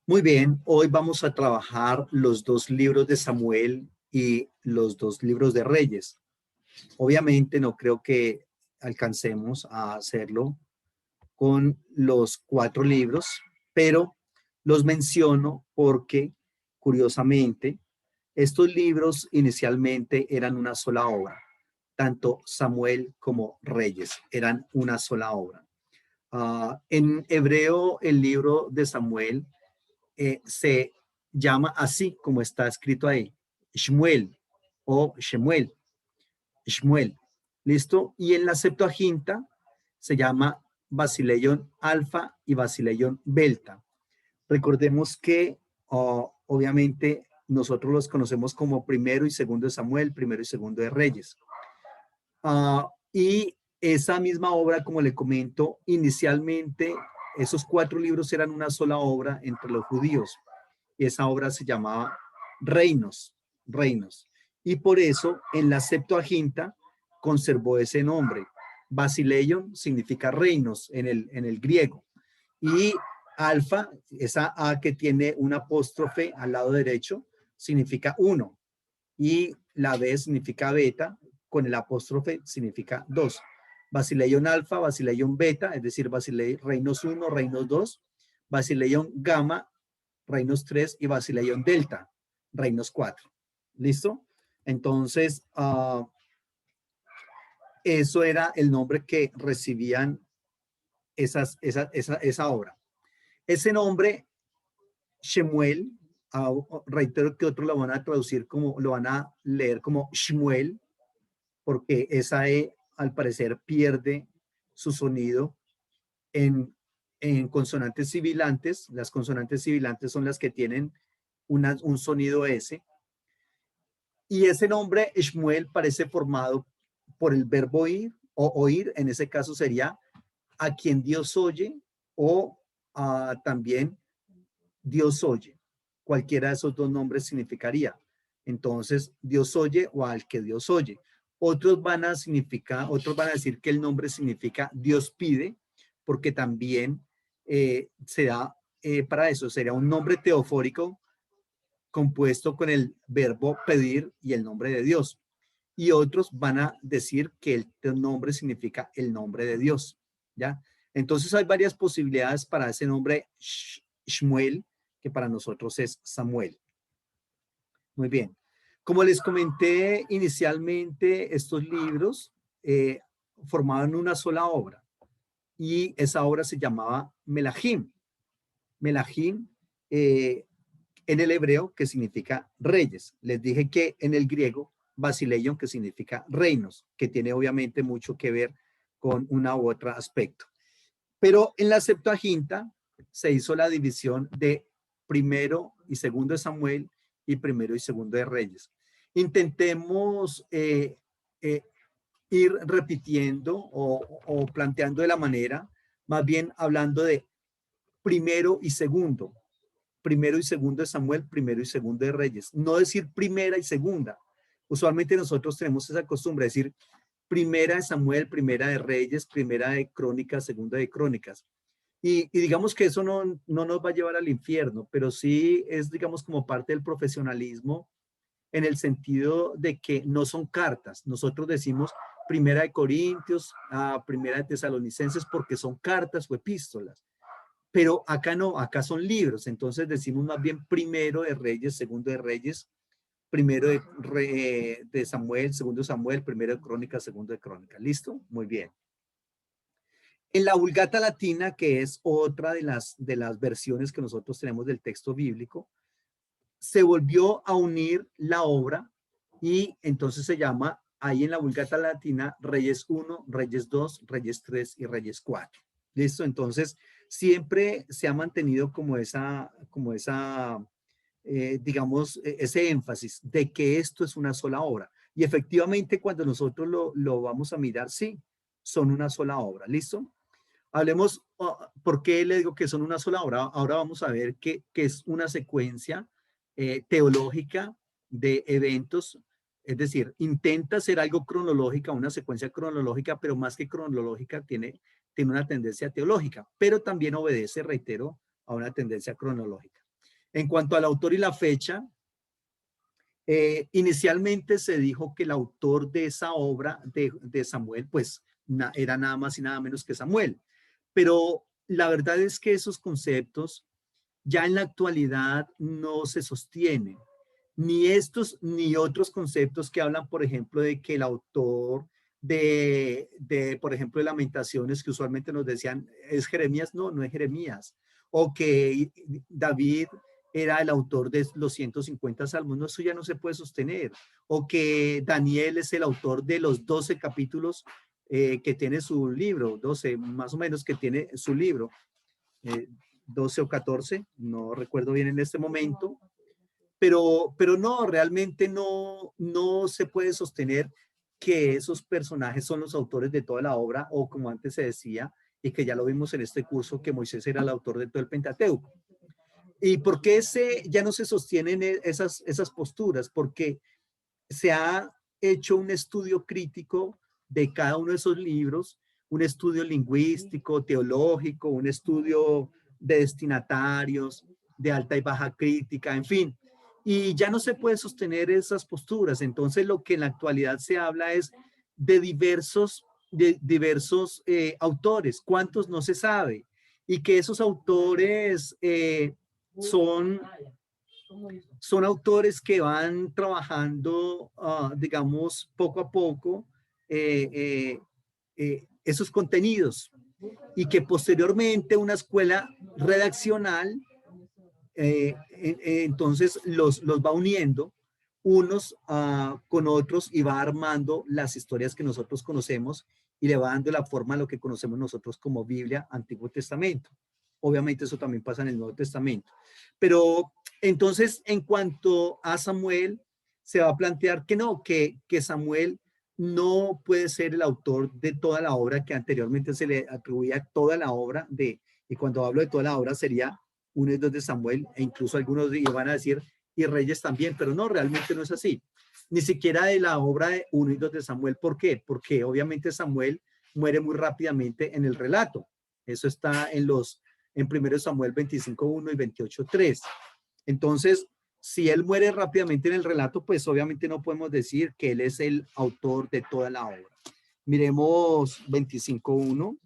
Muy bien, hoy vamos a trabajar los dos libros de Samuel y los dos libros de Reyes. Obviamente no creo que alcancemos a hacerlo con los cuatro libros, pero los menciono porque, curiosamente, estos libros inicialmente eran una sola obra. Tanto Samuel como Reyes eran una sola obra. En hebreo, el libro de Samuel se llama así como está escrito ahí, Shmuel o Shemuel, Shmuel, ¿listo? Y en la Septuaginta se llama Basileion Alfa y Basileion Belta. Recordemos que obviamente nosotros los conocemos como primero y segundo de Samuel, primero y segundo de Reyes. Y esa misma obra, como le comento, inicialmente esos cuatro libros eran una sola obra entre los judíos. Esa obra se llamaba Reinos, Reinos. Y por eso en la Septuaginta conservó ese nombre. Basileion significa reinos en el griego. Y alfa, esa A que tiene un apóstrofe al lado derecho, significa uno. Y la B significa beta, con el apóstrofe significa dos. Basileion alfa, Basileion beta, es decir, Basileion reinos 1, reinos 2, Basileion gamma, reinos 3 y Basileion delta, reinos 4. ¿Listo? Entonces, eso era el nombre que recibían esa obra. Ese nombre, Shemuel, reitero que otros lo van a traducir como, lo van a leer como Shmuel, porque esa E al parecer pierde su sonido en consonantes sibilantes. Las consonantes sibilantes son las que tienen un sonido S. Y ese nombre Shmuel parece formado por el verbo oír o oír, en ese caso sería a quien Dios oye o también Dios oye. Cualquiera de esos dos nombres significaría. Entonces, Dios oye o al que Dios oye. Otros van a decir que el nombre significa Dios pide, porque también se da para eso. Sería un nombre teofórico compuesto con el verbo pedir y el nombre de Dios. Y otros van a decir que el nombre significa el nombre de Dios. ¿Ya? Entonces hay varias posibilidades para ese nombre Shmuel, que para nosotros es Samuel. Muy bien. Como les comenté inicialmente, estos libros formaban una sola obra y esa obra se llamaba Melahim. Melahim en el hebreo, que significa reyes. Les dije que en el griego, Basileion, que significa reinos, que tiene obviamente mucho que ver con una u otra aspecto. Pero en la Septuaginta se hizo la división de primero y segundo de Samuel y primero y segundo de Reyes. Intentemos ir repitiendo o planteando de la manera, más bien hablando de primero y segundo de Samuel, primero y segundo de Reyes. No decir primera y segunda. Usualmente nosotros tenemos esa costumbre de decir primera de Samuel, primera de Reyes, primera de Crónicas, segunda de Crónicas. Y digamos que eso no nos va a llevar al infierno, pero sí es, digamos, como parte del profesionalismo en el sentido de que no son cartas. Nosotros decimos primera de Corintios, primera de Tesalonicenses, porque son cartas o epístolas. Pero acá no, acá son libros. Entonces decimos más bien primero de Reyes, segundo de Reyes, primero de Samuel, segundo de Samuel, primero de Crónicas, segundo de Crónicas. ¿Listo? Muy bien. En la Vulgata Latina, que es otra de las versiones que nosotros tenemos del texto bíblico, se volvió a unir la obra y entonces se llama ahí en la Vulgata Latina Reyes 1, Reyes 2, Reyes 3 y Reyes 4. ¿Listo? Entonces siempre se ha mantenido como digamos, ese énfasis de que esto es una sola obra. Y efectivamente cuando nosotros lo vamos a mirar, sí, son una sola obra. ¿Listo? Hablemos, ¿por qué le digo que son una sola obra? Ahora vamos a ver que es una secuencia teológica de eventos, es decir, intenta ser algo cronológica, una secuencia cronológica, pero más que cronológica tiene una tendencia teológica, pero también obedece, reitero, a una tendencia cronológica. En cuanto al autor y la fecha, inicialmente se dijo que el autor de esa obra de Samuel, pues era nada más y nada menos que Samuel. Pero la verdad es que esos conceptos ya en la actualidad no se sostienen. Ni estos ni otros conceptos que hablan, por ejemplo, de que el autor por ejemplo, de Lamentaciones, que usualmente nos decían, ¿es Jeremías? No, no es Jeremías. O que David era el autor de los 150 salmos, no, eso ya no se puede sostener. O que Daniel es el autor de los 12 capítulos que tiene su libro, 12 más o menos que tiene su libro, 12 o 14, no recuerdo bien en este momento, pero no, realmente no se puede sostener que esos personajes son los autores de toda la obra, o como antes se decía, y que ya lo vimos en este curso, que Moisés era el autor de todo el Pentateuco. ¿Y por qué ya no se sostienen esas posturas? Porque se ha hecho un estudio crítico de cada uno de esos libros, un estudio lingüístico, teológico, un estudio de destinatarios, de alta y baja crítica, en fin. Y ya no se puede sostener esas posturas. Entonces lo que en la actualidad se habla es de diversos autores. ¿Cuántos? No se sabe. Y que esos autores son son autores que van trabajando, digamos, poco a poco esos contenidos, y que posteriormente una escuela redaccional entonces los va uniendo unos con otros, y va armando las historias que nosotros conocemos y le va dando la forma a lo que conocemos nosotros como Biblia, Antiguo Testamento. Obviamente eso también pasa en el Nuevo Testamento. Pero entonces, en cuanto a Samuel, se va a plantear que no, que Samuel no puede ser el autor de toda la obra, que anteriormente se le atribuía toda la obra y cuando hablo de toda la obra sería 1 y 2 de Samuel, e incluso algunos iban a decir, y Reyes también, pero no, realmente no es así. Ni siquiera de la obra de 1 y 2 de Samuel. ¿Por qué? Porque obviamente Samuel muere muy rápidamente en el relato. Eso está en 1 Samuel 25:1 y 28:3. Entonces, si él muere rápidamente en el relato, pues obviamente no podemos decir que él es el autor de toda la obra. Miremos 25:1.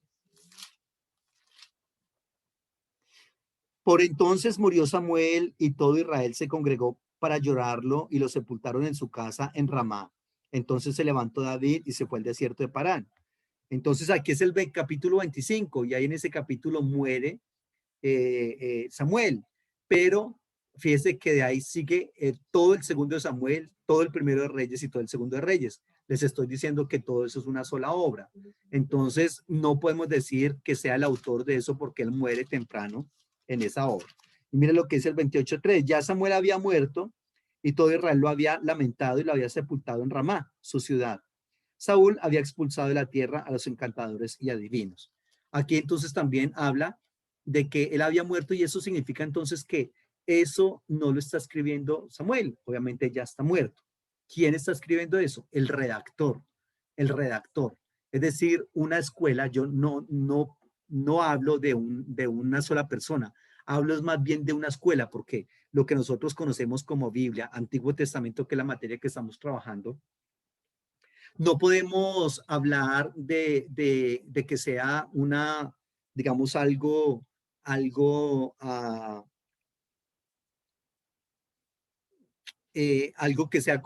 Por entonces murió Samuel y todo Israel se congregó para llorarlo y lo sepultaron en su casa en Ramá. Entonces se levantó David y se fue al desierto de Parán. Entonces aquí es el capítulo 25 y ahí en ese capítulo muere Samuel. Pero fíjese que de ahí sigue todo el segundo de Samuel, todo el primero de Reyes y todo el segundo de Reyes. Les estoy diciendo que todo eso es una sola obra. Entonces no podemos decir que sea el autor de eso porque él muere temprano en esa obra. Y mire lo que es el 28:3. Ya Samuel había muerto y todo Israel lo había lamentado y lo había sepultado en Ramá, su ciudad. Saúl había expulsado de la tierra a los encantadores y adivinos. Aquí entonces también habla de que él había muerto, y eso significa entonces que eso no lo está escribiendo Samuel, obviamente ya está muerto. ¿Quién está escribiendo eso? El redactor, el redactor. Es decir, una escuela, yo no hablo de una sola persona, hablo más bien de una escuela, porque lo que nosotros conocemos como Biblia, Antiguo Testamento, que es la materia que estamos trabajando, no podemos hablar de que sea digamos, algo que sea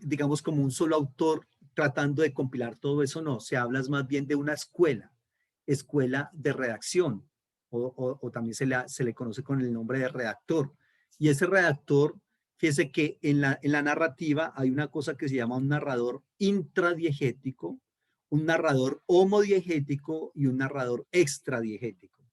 digamos, como un solo autor tratando de compilar todo eso. No, se habla más bien de una escuela de redacción, o también se le conoce con el nombre de redactor. Y ese redactor, fíjese que en la narrativa hay una cosa que se llama un narrador intradiegético, un narrador homodiegético y un narrador extradiegético.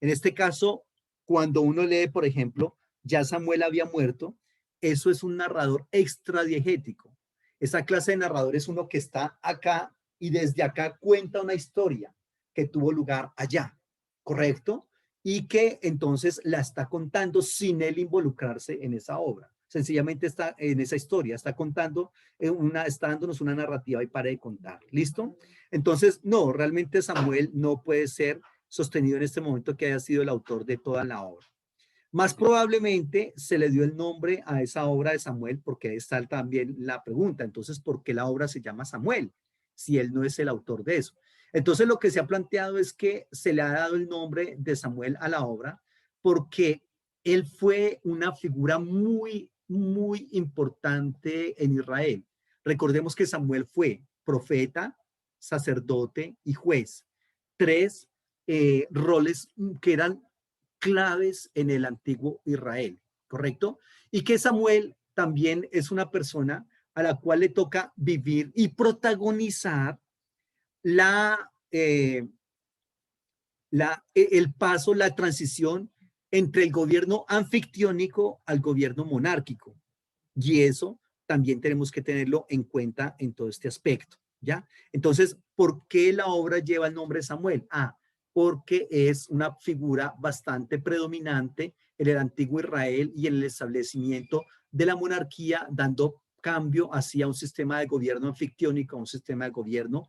En este caso, cuando uno lee, por ejemplo, ya Samuel había muerto, eso es un narrador extradiegético. Esa clase de narrador es uno que está acá y desde acá cuenta una historia que tuvo lugar allá, ¿correcto? Y que entonces la está contando sin él involucrarse en esa obra. Sencillamente está en esa historia, está contando, está dándonos una narrativa y para de contar. ¿Listo? Entonces, no, realmente Samuel no puede ser sostenido en este momento que haya sido el autor de toda la obra. Más probablemente se le dio el nombre a esa obra de Samuel porque ahí está también la pregunta. Entonces, ¿por qué la obra se llama Samuel si él no es el autor de eso? Entonces, lo que se ha planteado es que se le ha dado el nombre de Samuel a la obra porque él fue una figura muy, muy importante en Israel. Recordemos que Samuel fue profeta, sacerdote y juez. Tres roles que eran claves en el antiguo Israel, ¿correcto? Y que Samuel también es una persona a la cual le toca vivir y protagonizar la, el paso, la transición entre el gobierno anfictiónico al gobierno monárquico. Y eso también tenemos que tenerlo en cuenta en todo este aspecto, ¿ya? Entonces, ¿por qué la obra lleva el nombre de Samuel? Ah, porque es una figura bastante predominante en el antiguo Israel y en el establecimiento de la monarquía, dando cambio hacia un sistema de gobierno anfictiónico a un sistema de gobierno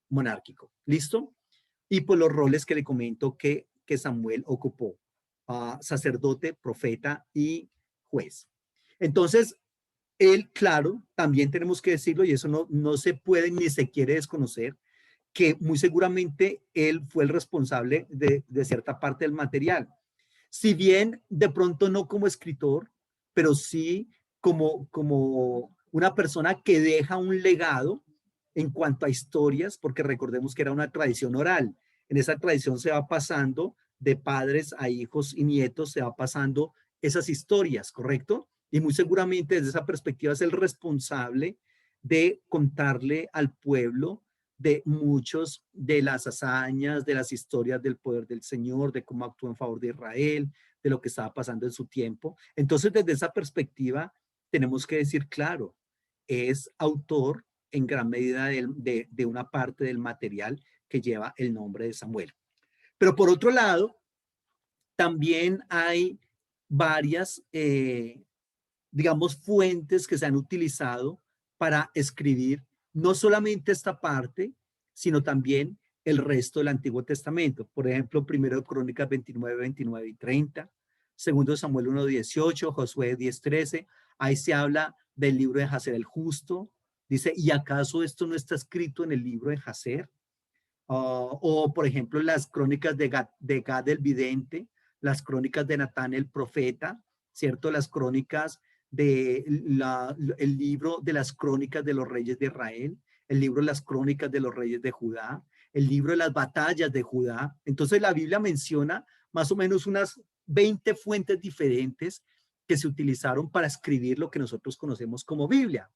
monárquico. ¿Listo? Y por los roles que le comento que Samuel ocupó, sacerdote, profeta y juez. Entonces, él, claro, también tenemos que decirlo, y eso no se puede ni se quiere desconocer, que muy seguramente él fue el responsable de cierta parte del material. Si bien de pronto no como escritor, pero sí como una persona que deja un legado en cuanto a historias, porque recordemos que era una tradición oral. En esa tradición se va pasando de padres a hijos y nietos, se va pasando esas historias, ¿correcto? Y muy seguramente desde esa perspectiva es el responsable de contarle al pueblo de muchos de las hazañas, de las historias del poder del Señor, de cómo actuó en favor de Israel, de lo que estaba pasando en su tiempo. Entonces, desde esa perspectiva, tenemos que decir, claro, es autor en gran medida de una parte del material que lleva el nombre de Samuel. Pero por otro lado, también hay varias, digamos, fuentes que se han utilizado para escribir no solamente esta parte, sino también el resto del Antiguo Testamento. Por ejemplo, primero Crónicas 29, 29 y 30, segundo Samuel 1, 18, Josué 10, 13. Ahí se habla del libro de Jacer el justo. Dice, ¿y acaso esto no está escrito en el libro de Jacer? O, por ejemplo, las crónicas de Gad el vidente, las crónicas de Natán el profeta, ¿cierto? Las crónicas el libro de las crónicas de los reyes de Israel, el libro de las crónicas de los reyes de Judá, el libro de las batallas de Judá. Entonces la Biblia menciona más o menos unas 20 fuentes diferentes que se utilizaron para escribir lo que nosotros conocemos como Biblia.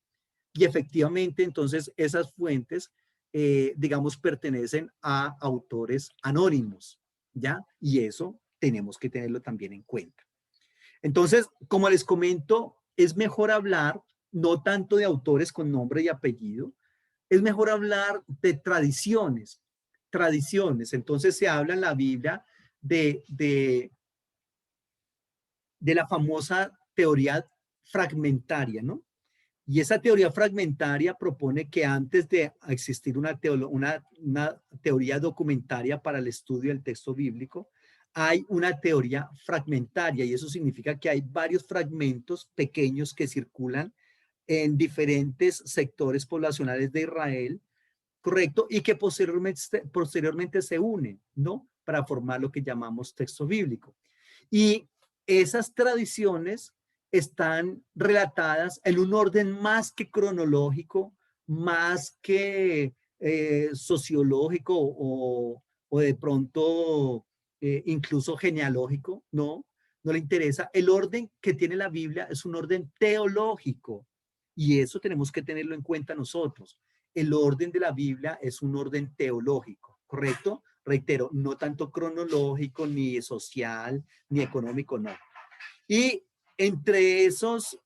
Y efectivamente, entonces, esas fuentes, digamos, pertenecen a autores anónimos, ¿ya? Y eso tenemos que tenerlo también en cuenta. Entonces, como les comento, es mejor hablar no tanto de autores con nombre y apellido, es mejor hablar de tradiciones, tradiciones. Entonces se habla en la Biblia de la famosa teoría fragmentaria, ¿no? Y esa teoría fragmentaria propone que antes de existir una teoría documentaria para el estudio del texto bíblico, hay una teoría fragmentaria y eso significa que hay varios fragmentos pequeños que circulan en diferentes sectores poblacionales de Israel, ¿correcto? Y que posteriormente se unen, ¿no? Para formar lo que llamamos texto bíblico. Y esas tradiciones están relatadas en un orden más que cronológico, más que sociológico o de pronto incluso genealógico, no, no le interesa. El orden que tiene la Biblia es un orden teológico y eso tenemos que tenerlo en cuenta nosotros. El orden de la Biblia es un orden teológico, ¿correcto? Reitero, no tanto cronológico, ni social, ni económico, no. Y entre esas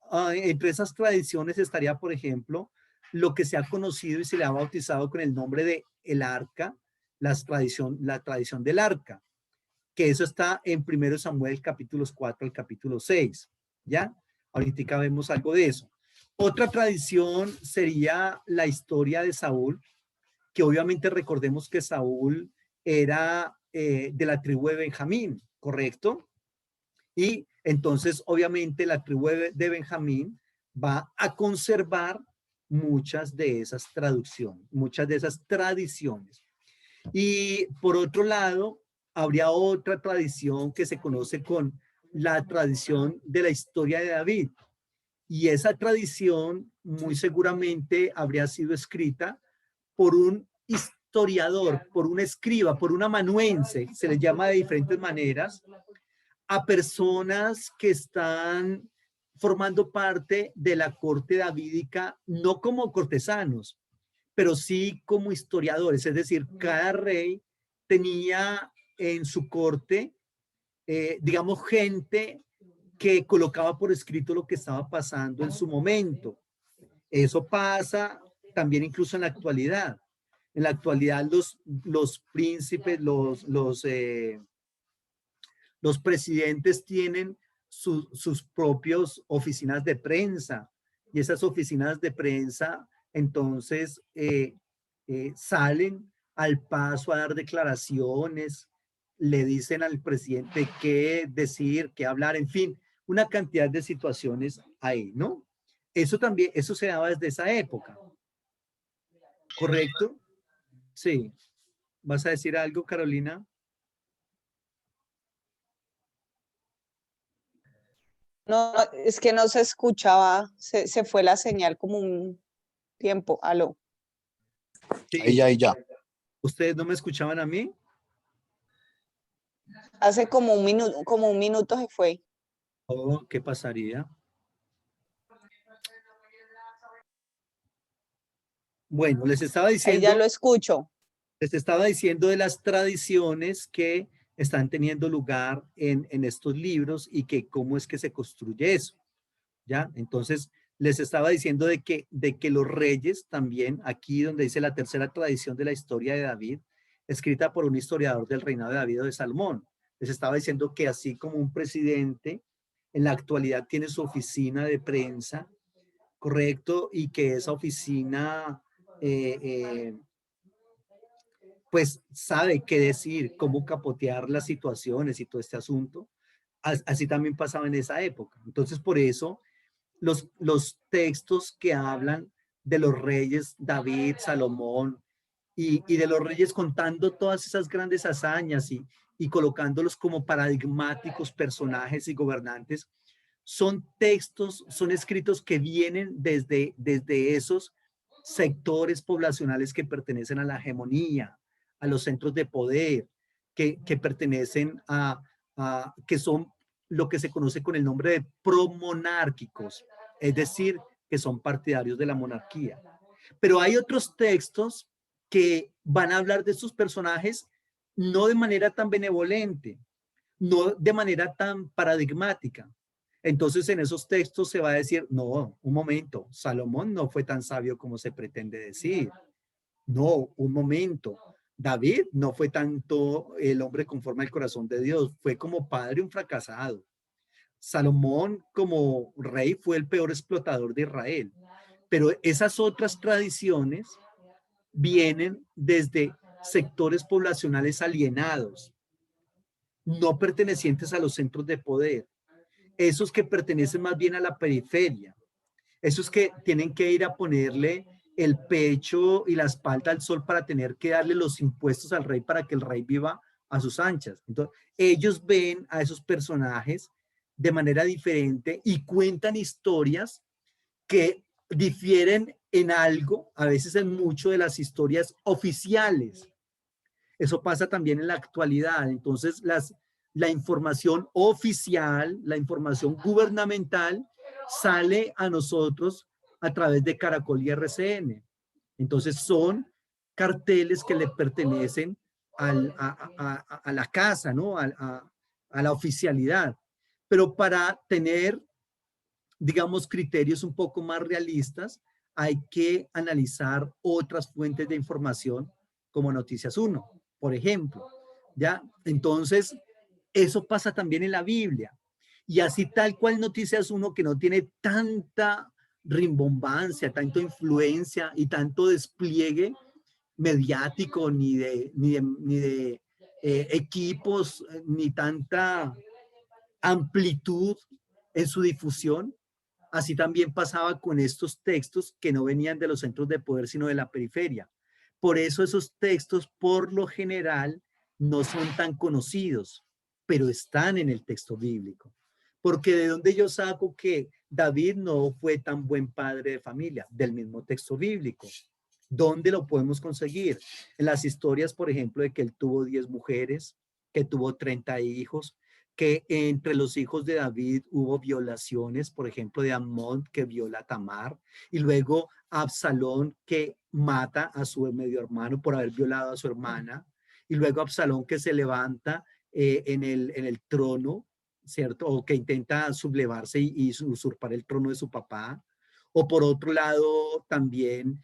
tradiciones estaría, por ejemplo, lo que se ha conocido y se le ha bautizado con el nombre de el arca, la tradición del arca, que eso está en 1 Samuel capítulos 4 al capítulo 6, ¿ya? Ahorita vemos algo de eso. Otra tradición sería la historia de Saúl, que obviamente recordemos que Saúl era de la tribu de Benjamín, ¿correcto? Y Entonces, obviamente, la tribu de Benjamín va a conservar muchas de esas traducciones, muchas de esas tradiciones. Y por otro lado, habría otra tradición que se conoce con la tradición de la historia de David. Y esa tradición muy seguramente habría sido escrita por un historiador, por un escriba, por un amanuense, se les llama de diferentes maneras, a personas que están formando parte de la corte davídica, no como cortesanos, pero sí como historiadores. Es decir, cada rey tenía en su corte, digamos, gente que colocaba por escrito lo que estaba pasando en su momento. Eso pasa también incluso en la actualidad. En la actualidad los príncipes, los presidentes tienen sus propios oficinas de prensa y esas oficinas de prensa entonces salen al paso a dar declaraciones, le dicen al presidente qué decir, qué hablar, en fin, una cantidad de situaciones ahí, ¿no? Eso también, eso se daba desde esa época, ¿correcto? Sí. ¿Vas a decir algo, Carolina? No, es que no se escuchaba, se fue la señal como un tiempo. Aló. Sí. Ahí ya. ¿Ustedes no me escuchaban a mí? Hace como un minuto se fue. Oh, ¿qué pasaría? Bueno, Ahí ya lo escucho. les estaba diciendo de las tradiciones que están teniendo lugar en estos libros y que cómo es que se construye eso, ¿ya? Entonces, les estaba diciendo de que los reyes también, aquí donde dice la tercera tradición de la historia de David, escrita por un historiador del reinado de David o de Salomón, les estaba diciendo que así como un presidente en la actualidad tiene su oficina de prensa, correcto, y que esa oficina eh, eh, pues sabe qué decir, cómo capotear las situaciones y todo este asunto. Así también pasaba en esa época. Entonces, por eso los textos que hablan de los reyes David, Salomón y de los reyes contando todas esas grandes hazañas y colocándolos como paradigmáticos personajes y gobernantes, son textos, son escritos que vienen desde esos sectores poblacionales que pertenecen a la hegemonía, a los centros de poder, que pertenecen que son lo que se conoce con el nombre de promonárquicos, es decir, que son partidarios de la monarquía. Pero hay otros textos que van a hablar de estos personajes no de manera tan benevolente, no de manera tan paradigmática. Entonces en esos textos se va a decir, no, un momento, Salomón no fue tan sabio como se pretende decir. No, un momento. David no fue tanto el hombre conforme al corazón de Dios, fue como padre un fracasado. Salomón como rey fue el peor explotador de Israel. Pero esas otras tradiciones vienen desde sectores poblacionales alienados, no pertenecientes a los centros de poder, esos que pertenecen más bien a la periferia, esos que tienen que ir a ponerle el pecho y la espalda al sol para tener que darle los impuestos al rey para que el rey viva a sus anchas. Entonces, ellos ven a esos personajes de manera diferente y cuentan historias que difieren en algo, a veces en mucho, de las historias oficiales. Eso pasa también en la actualidad. Entonces, la información oficial, la información gubernamental, sale a nosotros a través de Caracol y RCN. Entonces, son carteles que le pertenecen a la casa, ¿no? A la oficialidad. Pero para tener, digamos, criterios un poco más realistas, hay que analizar otras fuentes de información como Noticias 1, por ejemplo, ¿ya? Entonces, eso pasa también en la Biblia. Y así tal cual Noticias 1, que no tiene tanta rimbombancia, tanta influencia y tanto despliegue mediático, ni de equipos, ni tanta amplitud en su difusión. Así también pasaba con estos textos que no venían de los centros de poder, sino de la periferia. Por eso esos textos, por lo general, no son tan conocidos, pero están en el texto bíblico. Porque de dónde yo saco que David no fue tan buen padre de familia, del mismo texto bíblico. ¿Dónde lo podemos conseguir? En las historias, por ejemplo, de que él tuvo 10 mujeres, que tuvo 30 hijos, que entre los hijos de David hubo violaciones, por ejemplo, de Amnón que viola a Tamar, y luego Absalón que mata a su medio hermano por haber violado a su hermana, y luego Absalón que se levanta en el trono, ¿cierto? O que intenta sublevarse y usurpar el trono de su papá. O por otro lado, también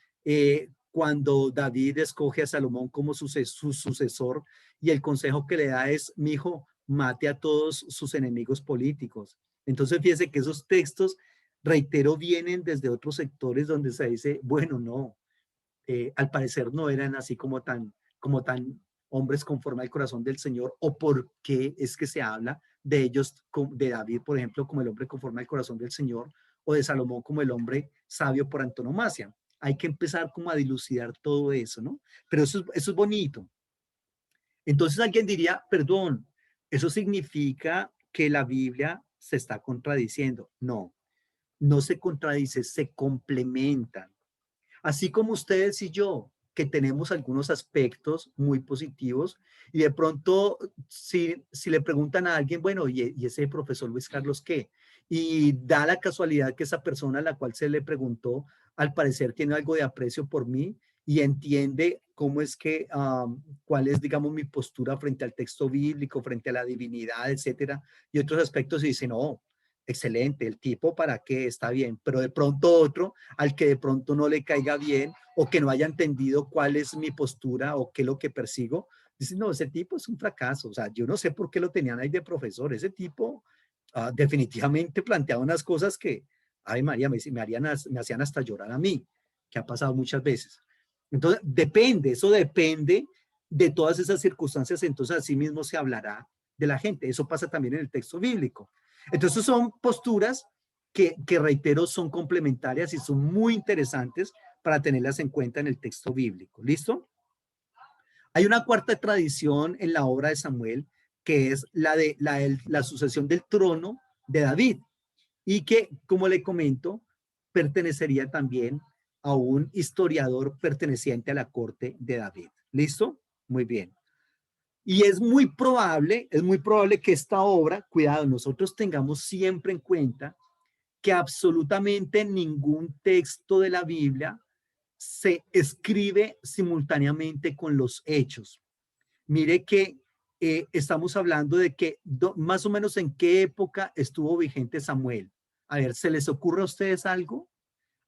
cuando David escoge a Salomón como su sucesor y el consejo que le da es, mi hijo, mate a todos sus enemigos políticos. Entonces, fíjese que esos textos, reitero, vienen desde otros sectores donde se dice, bueno, no, al parecer no eran así como tan hombres conforme al corazón del Señor, o por qué es que se habla de ellos, de David, por ejemplo, como el hombre conforme al corazón del Señor, o de Salomón como el hombre sabio por antonomasia. Hay que empezar como a dilucidar todo eso, ¿no? Pero eso es bonito. Entonces alguien diría, perdón, ¿eso significa que la Biblia se está contradiciendo? No, no se contradice, se complementan. Así como ustedes y yo, que tenemos algunos aspectos muy positivos y de pronto si le preguntan a alguien, bueno, ¿y ese profesor Luis Carlos qué? Y da la casualidad que esa persona a la cual se le preguntó, al parecer tiene algo de aprecio por mí y entiende cómo es que, cuál es, digamos, mi postura frente al texto bíblico, frente a la divinidad, etcétera, y otros aspectos y dice, no, excelente, el tipo para qué está bien, pero de pronto otro al que de pronto no le caiga bien o que no haya entendido cuál es mi postura o qué es lo que persigo, dice, no, ese tipo es un fracaso, o sea, yo no sé por qué lo tenían ahí de profesor, ese tipo definitivamente planteaba unas cosas que, ay María, me hacían hasta llorar a mí, que ha pasado muchas veces. Entonces, depende, eso depende de todas esas circunstancias, entonces así mismo se hablará de la gente, eso pasa también en el texto bíblico. Entonces son posturas que reitero son complementarias y son muy interesantes para tenerlas en cuenta en el texto bíblico. ¿Listo? Hay una cuarta tradición en la obra de Samuel que es la sucesión del trono de David y que, como le comento, pertenecería también a un historiador perteneciente a la corte de David. ¿Listo? Muy bien. Y es muy probable que esta obra, cuidado, nosotros tengamos siempre en cuenta que absolutamente ningún texto de la Biblia se escribe simultáneamente con los hechos. Mire que estamos hablando de que más o menos en qué época estuvo vigente Samuel. A ver, ¿se les ocurre a ustedes algo?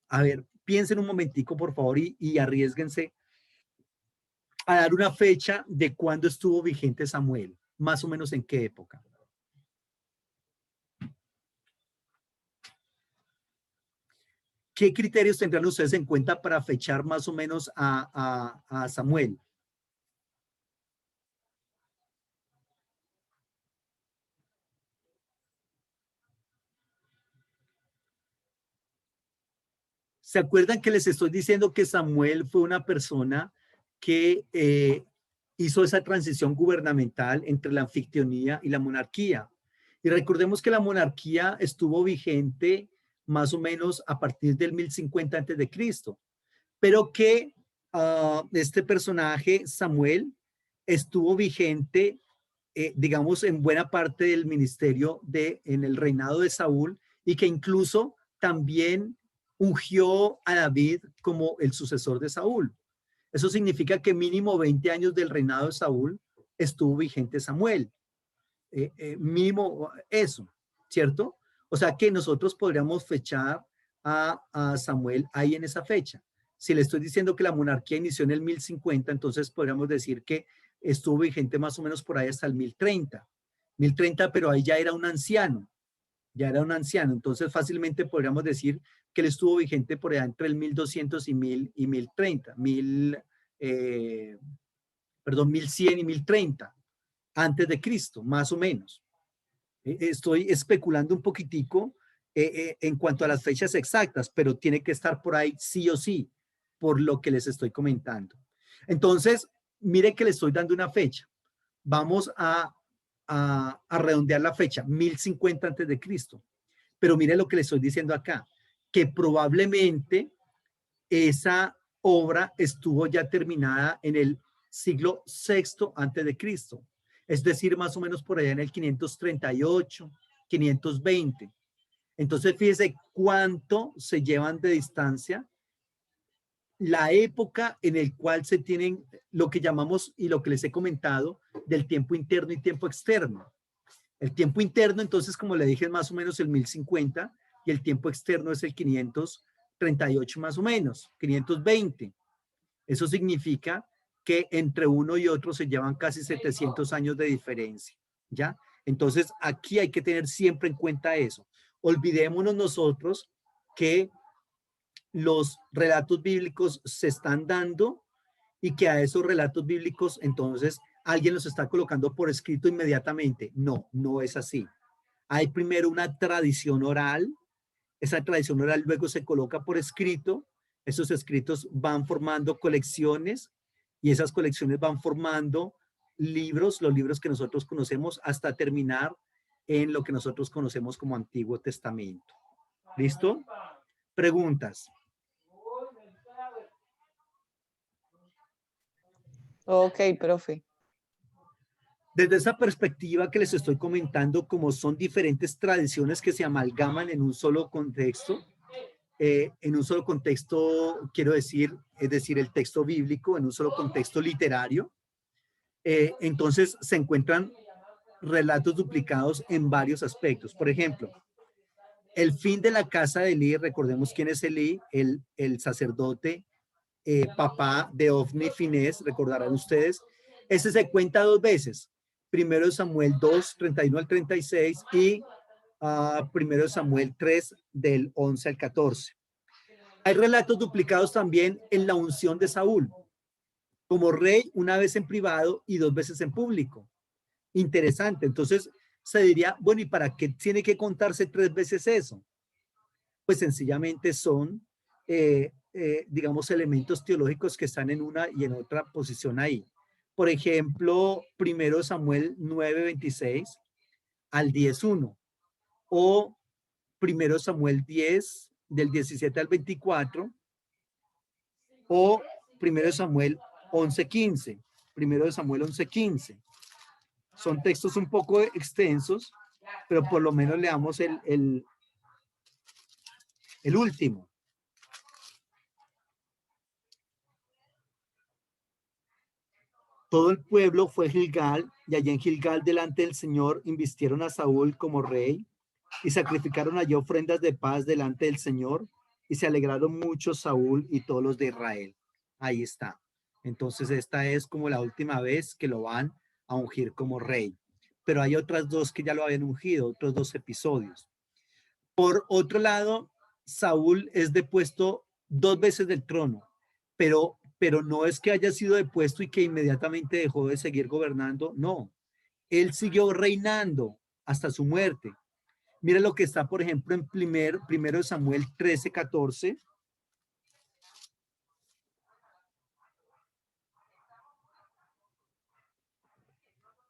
A ver, piensen un momentico, por favor, y arriesguense a dar una fecha de cuándo estuvo vigente Samuel, más o menos en qué época. ¿Qué criterios tendrán ustedes en cuenta para fechar más o menos a Samuel? ¿Se acuerdan que les estoy diciendo que Samuel fue una persona que hizo esa transición gubernamental entre la anfictionía y la monarquía? Y recordemos que la monarquía estuvo vigente más o menos a partir del 1050 antes de Cristo, pero que este personaje, Samuel, estuvo vigente, digamos, en buena parte del ministerio en el reinado de Saúl y que incluso también ungió a David como el sucesor de Saúl. Eso significa que mínimo 20 años del reinado de Saúl estuvo vigente Samuel. Mínimo eso, ¿cierto? O sea que nosotros podríamos fechar a Samuel ahí en esa fecha. Si le estoy diciendo que la monarquía inició en el 1050, entonces podríamos decir que estuvo vigente más o menos por ahí hasta el 1030. 1030, pero ahí ya era un anciano, ya era un anciano. Entonces fácilmente podríamos decir que él estuvo vigente por allá entre el 1200 y 1030, 1100 y 1030 antes de Cristo, más o menos. Estoy especulando un poquitico en cuanto a las fechas exactas, pero tiene que estar por ahí sí o sí, por lo que les estoy comentando. Entonces, mire que le estoy dando una fecha. Vamos a redondear la fecha, 1050 antes de Cristo. Pero mire lo que le estoy diciendo acá, que probablemente esa obra estuvo ya terminada en el siglo sexto antes de Cristo, es decir, más o menos por allá en el 538, 520. Entonces, fíjese cuánto se llevan de distancia la época en el cual se tienen lo que llamamos y lo que les he comentado del tiempo interno y tiempo externo. El tiempo interno, entonces, como le dije, es más o menos el 1050 y el tiempo externo es el 538 más o menos, 520. Eso significa que entre uno y otro se llevan casi 700 años de diferencia, ¿ya? Entonces, aquí hay que tener siempre en cuenta eso. Olvidémonos nosotros que los relatos bíblicos se están dando y que a esos relatos bíblicos entonces alguien los está colocando por escrito inmediatamente. No, no es así. Hay primero una tradición oral, esa tradición oral luego se coloca por escrito, esos escritos van formando colecciones y esas colecciones van formando libros, los libros que nosotros conocemos hasta terminar en lo que nosotros conocemos como Antiguo Testamento. ¿Listo? Preguntas. Ok, profe. Desde esa perspectiva que les estoy comentando, como son diferentes tradiciones que se amalgaman en un solo contexto, quiero decir, es decir, el texto bíblico, en un solo contexto literario, entonces se encuentran relatos duplicados en varios aspectos. Por ejemplo, el fin de la casa de Elí, recordemos quién es Elí, el sacerdote, papá de Ofni y Finés, recordarán ustedes, ese se cuenta dos veces. Primero Samuel 2, 31 al 36 y primero Samuel 3, del 11 al 14. Hay relatos duplicados también en la unción de Saúl, como rey una vez en privado y dos veces en público. Interesante. Entonces se diría, bueno, ¿y para qué tiene que contarse tres veces eso? Pues sencillamente son, digamos, elementos teológicos que están en una y en otra posición ahí. Por ejemplo, primero Samuel 9:26 al 10:1 o primero Samuel 10 del 17 al 24 o primero Samuel 11:15. Primero Samuel 11:15. Son textos un poco extensos, pero por lo menos leamos el último. Todo el pueblo fue a Gilgal, y allí en Gilgal delante del Señor invistieron a Saúl como rey, y sacrificaron allí ofrendas de paz delante del Señor, y se alegraron mucho Saúl y todos los de Israel. Ahí está. Entonces esta es como la última vez que lo van a ungir como rey. Pero hay otras dos que ya lo habían ungido, otros dos episodios. Por otro lado, Saúl es depuesto dos veces del trono, pero no es que haya sido depuesto y que inmediatamente dejó de seguir gobernando, no. Él siguió reinando hasta su muerte. Mira lo que está, por ejemplo, en primero Samuel 13:14.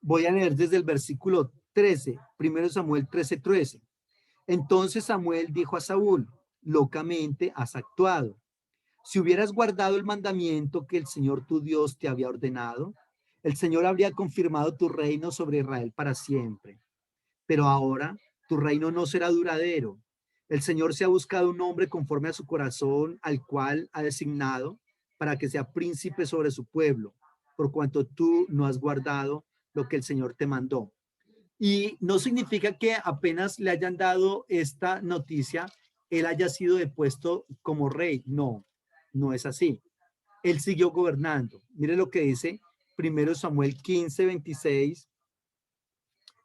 Voy a leer desde el versículo 13, primero Samuel 13:13. Entonces Samuel dijo a Saúl, locamente has actuado. Si hubieras guardado el mandamiento que el Señor tu Dios te había ordenado, el Señor habría confirmado tu reino sobre Israel para siempre. Pero ahora tu reino no será duradero. El Señor se ha buscado un hombre conforme a su corazón, al cual ha designado para que sea príncipe sobre su pueblo, por cuanto tú no has guardado lo que el Señor te mandó. Y no significa que apenas le hayan dado esta noticia, él haya sido depuesto como rey. No, no es así. Él siguió gobernando. Mire lo que dice primero Samuel 15:26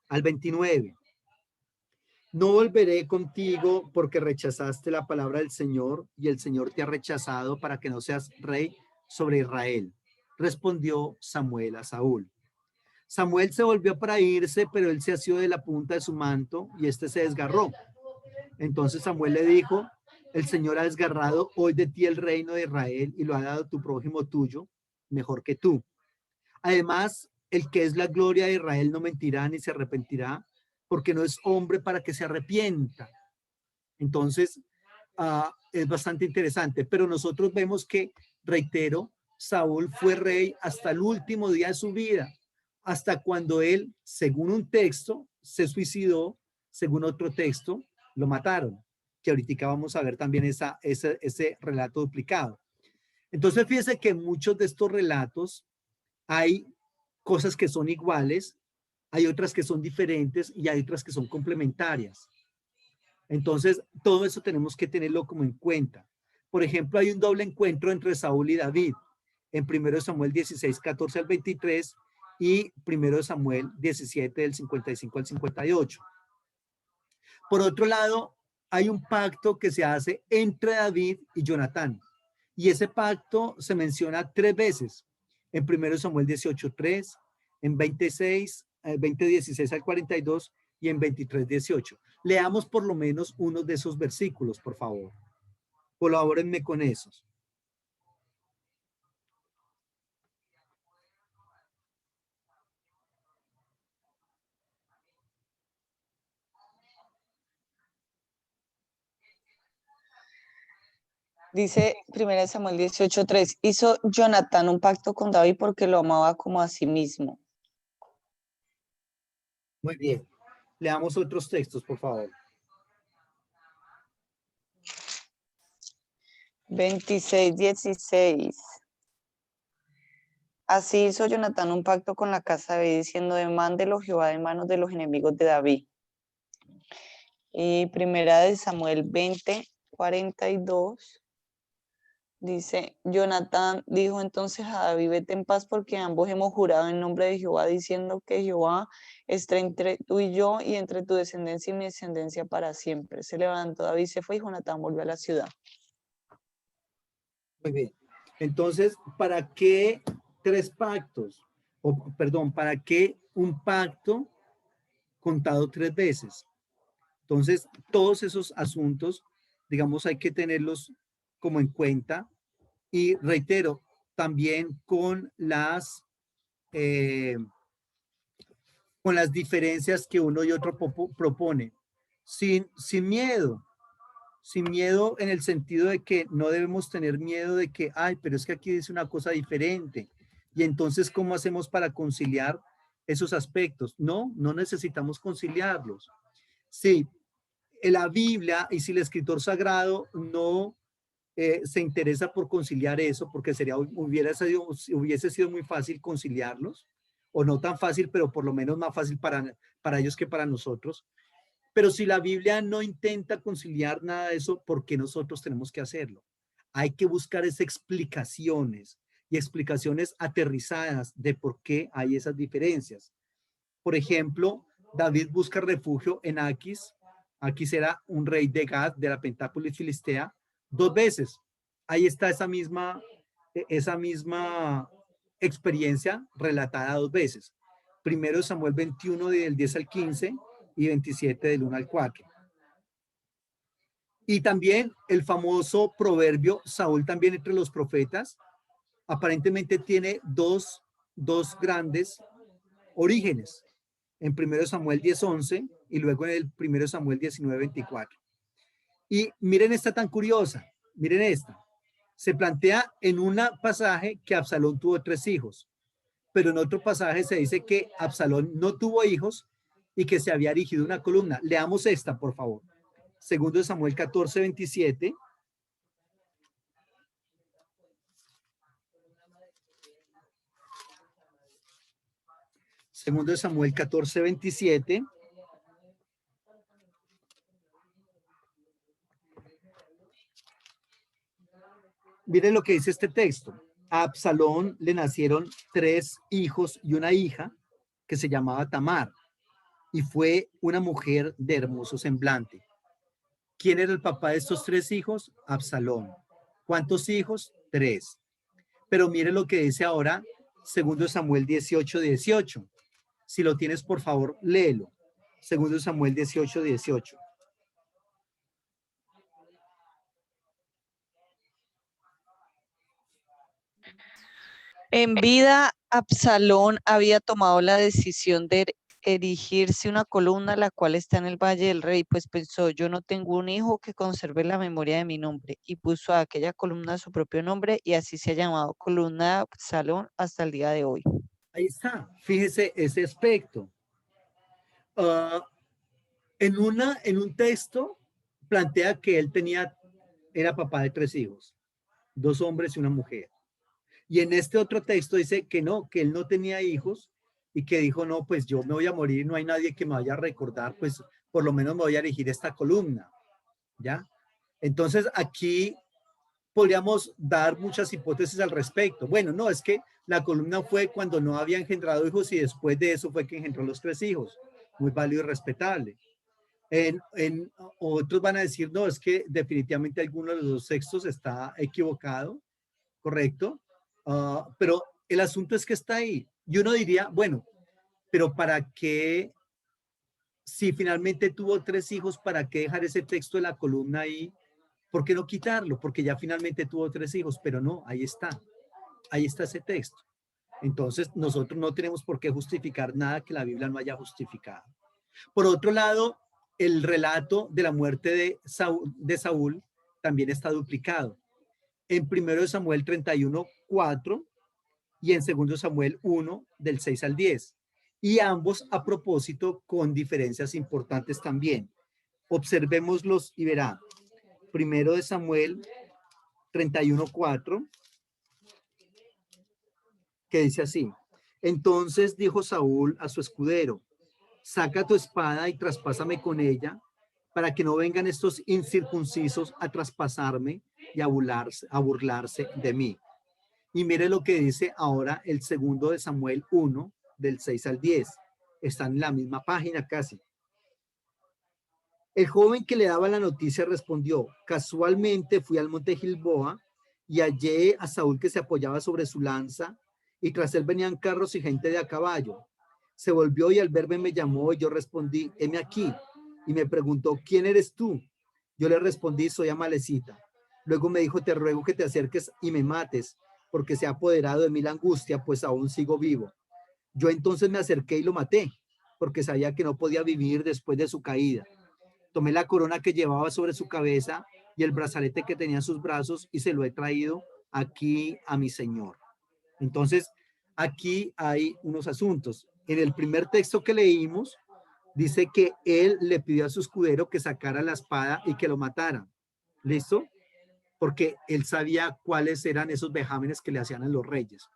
al 29. No volveré contigo porque rechazaste la palabra del Señor y el Señor te ha rechazado para que no seas rey sobre Israel. Respondió Samuel a Saúl. Samuel se volvió para irse, pero él se asió de la punta de su manto y este se desgarró. Entonces Samuel le dijo, el Señor ha desgarrado hoy de ti el reino de Israel y lo ha dado tu prójimo tuyo, mejor que tú. Además, el que es la gloria de Israel no mentirá ni se arrepentirá, porque no es hombre para que se arrepienta. Entonces, es bastante interesante, pero nosotros vemos que, reitero, Saúl fue rey hasta el último día de su vida, hasta cuando él, según un texto, se suicidó, según otro texto, lo mataron, que ahorita vamos a ver también ese relato duplicado. Entonces, fíjense que en muchos de estos relatos hay cosas que son iguales, hay otras que son diferentes y hay otras que son complementarias. Entonces, todo eso tenemos que tenerlo como en cuenta. Por ejemplo, hay un doble encuentro entre Saúl y David en 1 Samuel 16, 14 al 23 y 1 Samuel 17 del 55 al 58. Por otro lado, hay un pacto que se hace entre David y Jonatán. Y ese pacto se menciona 3 veces. En 1 Samuel 18, 3, en 26, 20, 16 al 42 y en 23, 18. Leamos por lo menos uno de esos versículos, por favor. Colabórenme con esos. Dice 1 Samuel 18:3, hizo Jonatán un pacto con David porque lo amaba como a sí mismo. Muy bien. Leamos otros textos, por favor. 26:16. Así hizo Jonatán un pacto con la casa de David, diciendo, demándelo Jehová de manos de los enemigos de David. Y 1 Samuel 20:42. Dice, Jonatán dijo entonces a David, vete en paz porque ambos hemos jurado en nombre de Jehová, diciendo que Jehová está entre tú y yo y entre tu descendencia y mi descendencia para siempre. Se levantó David, se fue y Jonatán volvió a la ciudad. Muy bien. Entonces, ¿para qué 3 pactos? O, perdón, ¿para qué un pacto contado 3 veces? Entonces, todos esos asuntos, digamos, hay que tenerlos como en cuenta. Y reitero, también eh, con las diferencias que uno y otro propone, sin miedo en el sentido de que no debemos tener miedo de que, ay, pero es que aquí dice una cosa diferente. Y entonces, ¿cómo hacemos para conciliar esos aspectos? No, no necesitamos conciliarlos. Sí, en la Biblia y si el escritor sagrado no se interesa por conciliar eso, porque hubiese sido muy fácil conciliarlos, o no tan fácil, pero por lo menos más fácil para ellos que para nosotros. Pero si la Biblia no intenta conciliar nada de eso, ¿por qué nosotros tenemos que hacerlo? Hay que buscar esas explicaciones y explicaciones aterrizadas de por qué hay esas diferencias. Por ejemplo, David busca refugio en Aquis. Aquis era un rey de Gad, de la Pentápolis Filistea, 2 veces. Ahí está esa misma experiencia relatada 2 veces. Primero Samuel 21 del 10 al 15 y 27 del 1 al 4. Y también el famoso proverbio, Saúl también entre los profetas, aparentemente tiene dos grandes orígenes. En 1 Samuel 10:11 y luego en el 1 Samuel 19:24. Y miren esta tan curiosa, miren esta. Se plantea en un pasaje que Absalón tuvo 3 hijos, pero en otro pasaje se dice que Absalón no tuvo hijos y que se había erigido una columna. Leamos esta, por favor. Segundo de Samuel 14:27. Segundo de Samuel 14:27. Miren lo que dice este texto. A Absalón le nacieron 3 hijos y una hija que se llamaba Tamar y fue una mujer de hermoso semblante. ¿Quién era el papá de estos 3 hijos? Absalón. ¿Cuántos hijos? 3. Pero mire lo que dice ahora, segundo Samuel 18:18. Si lo tienes, por favor, léelo. Segundo Samuel 18:18. En vida, Absalón había tomado la decisión de erigirse una columna, la cual está en el Valle del Rey, pues pensó, yo no tengo un hijo que conserve la memoria de mi nombre, y puso a aquella columna su propio nombre, y así se ha llamado columna de Absalón hasta el día de hoy. Ahí está, fíjese ese aspecto. Uh, en un texto plantea que él era papá de 3 hijos, 2 hombres y una mujer. Y en este otro texto dice que no, que él no tenía hijos y que dijo, no, pues yo me voy a morir, no hay nadie que me vaya a recordar, pues por lo menos me voy a elegir esta columna, ¿ya? Entonces aquí podríamos dar muchas hipótesis al respecto. Bueno, no, es que la columna fue cuando no había engendrado hijos y después de eso fue que engendró los 3 hijos. Muy válido y respetable. Otros van a decir, no, es que definitivamente alguno de los 2 textos está equivocado, correcto, pero el asunto es que está ahí. Y uno diría, bueno, pero ¿para qué? Si finalmente tuvo 3 hijos, ¿para qué dejar ese texto de la columna ahí? ¿Por qué no quitarlo? Porque ya finalmente tuvo 3 hijos, pero no, ahí está ese texto. Entonces, nosotros no tenemos por qué justificar nada que la Biblia no haya justificado. Por otro lado, el relato de la muerte de Saúl también está duplicado. En 1 Samuel 31:4 y en 2 Samuel 1, del 6 al 10. Y ambos a propósito con diferencias importantes también. Observémoslos y verá. 1 Samuel 31:4, que dice así. Entonces dijo Saúl a su escudero, saca tu espada y traspásame con ella, para que no vengan estos incircuncisos a traspasarme y a burlarse de mí. Y mire lo que dice ahora el 2 Samuel 1, del 6 al 10. Están en la misma página casi. El joven que le daba la noticia respondió, casualmente fui al monte Gilboa y hallé a Saúl que se apoyaba sobre su lanza y tras él venían carros y gente de a caballo. Se volvió y al verme me llamó y yo respondí, heme aquí. Y me preguntó, ¿quién eres tú? Yo le respondí, soy Amalecita. Luego me dijo, te ruego que te acerques y me mates, porque se ha apoderado de mí la angustia, pues aún sigo vivo. Yo entonces me acerqué y lo maté, porque sabía que no podía vivir después de su caída. Tomé la corona que llevaba sobre su cabeza y el brazalete que tenía en sus brazos y se lo he traído aquí a mi señor. Entonces, aquí hay unos asuntos. En el primer texto que leímos, dice que él le pidió a su escudero que sacara la espada y que lo matara. ¿Listo? Porque él sabía cuáles eran esos vejámenes que le hacían a los reyes.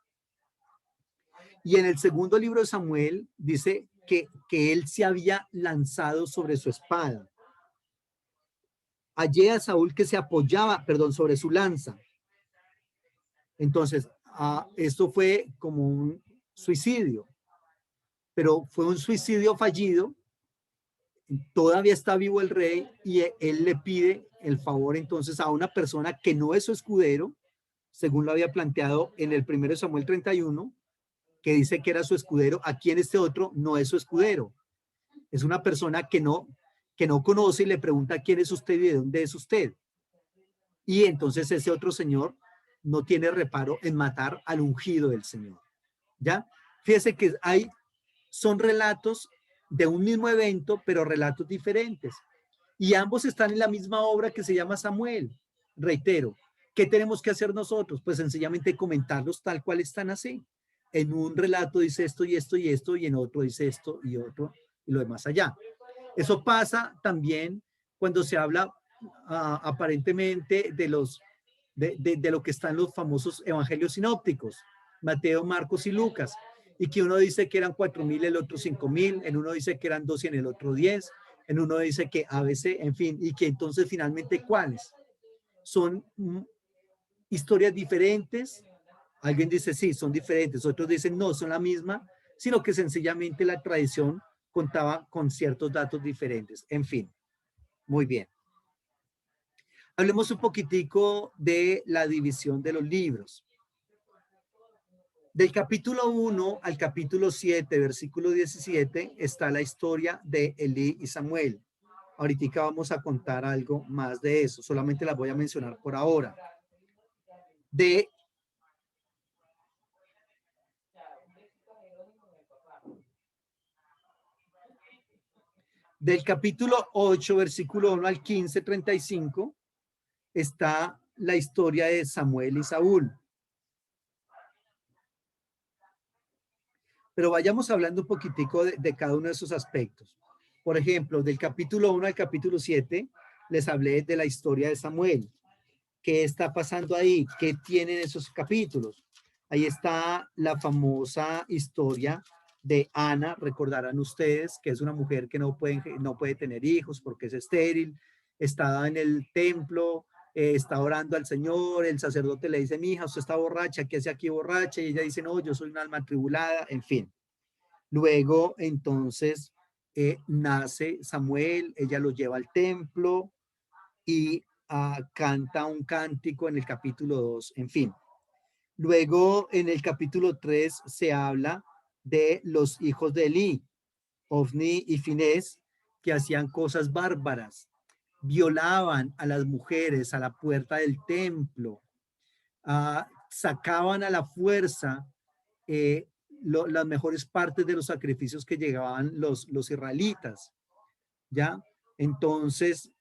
Y en el segundo libro de Samuel dice que él se había lanzado sobre su espada. Hallé a Saúl que se apoyaba, sobre su lanza. Entonces, esto fue como un suicidio, pero fue un suicidio fallido. Todavía está vivo el rey y él le pide el favor entonces a una persona que no es su escudero, según lo había planteado en el 1 Samuel 31, que dice que era su escudero. Aquí en este otro no es su escudero. Es una persona que no conoce y le pregunta quién es usted y de dónde es usted. Y entonces ese otro señor no tiene reparo en matar al ungido del Señor. ¿Ya? Fíjese que son relatos de un mismo evento, pero relatos diferentes. Y ambos están en la misma obra que se llama Samuel. Reitero, ¿qué tenemos que hacer nosotros? Pues sencillamente comentarlos tal cual están así. En un relato dice esto y esto y esto, y en otro dice esto y otro, y lo demás allá. Eso pasa también cuando se habla aparentemente de lo que están los famosos evangelios sinópticos, Mateo, Marcos y Lucas, y que uno dice que eran 4,000, el otro 5,000, en uno dice que eran 2 y en el otro 10, en uno dice que ABC, en fin, y que entonces finalmente ¿cuáles? Son historias diferentes. Alguien dice sí, son diferentes, otros dicen no, son la misma, sino que sencillamente la tradición contaba con ciertos datos diferentes. En fin, muy bien. Hablemos un poquitico de la división de los libros. Del capítulo 1 al capítulo 7, versículo 17, está la historia de Elí y Samuel. Ahorita vamos a contar algo más de eso, solamente las voy a mencionar por ahora. Del capítulo 8, versículo 1 al 15, 35, está la historia de Samuel y Saúl. Pero vayamos hablando un poquitico de cada uno de esos aspectos. Por ejemplo, del capítulo 1 al capítulo 7, les hablé de la historia de Samuel. ¿Qué está pasando ahí? ¿Qué tienen esos capítulos? Ahí está la famosa historia de Ana, recordarán ustedes, que es una mujer que no puede tener hijos porque es estéril, está en el templo, está orando al Señor, el sacerdote le dice, mija, usted está borracha, ¿qué hace aquí borracha? Y ella dice, no, yo soy un alma atribulada, en fin. Luego, entonces, nace Samuel, ella lo lleva al templo y canta un cántico en el capítulo 2, en fin. Luego, en el capítulo 3 se habla de los hijos de Elí, Ofni y Finés, que hacían cosas bárbaras, violaban a las mujeres a la puerta del templo, sacaban a la fuerza las mejores partes de los sacrificios que llegaban los israelitas, ¿ya? Entonces,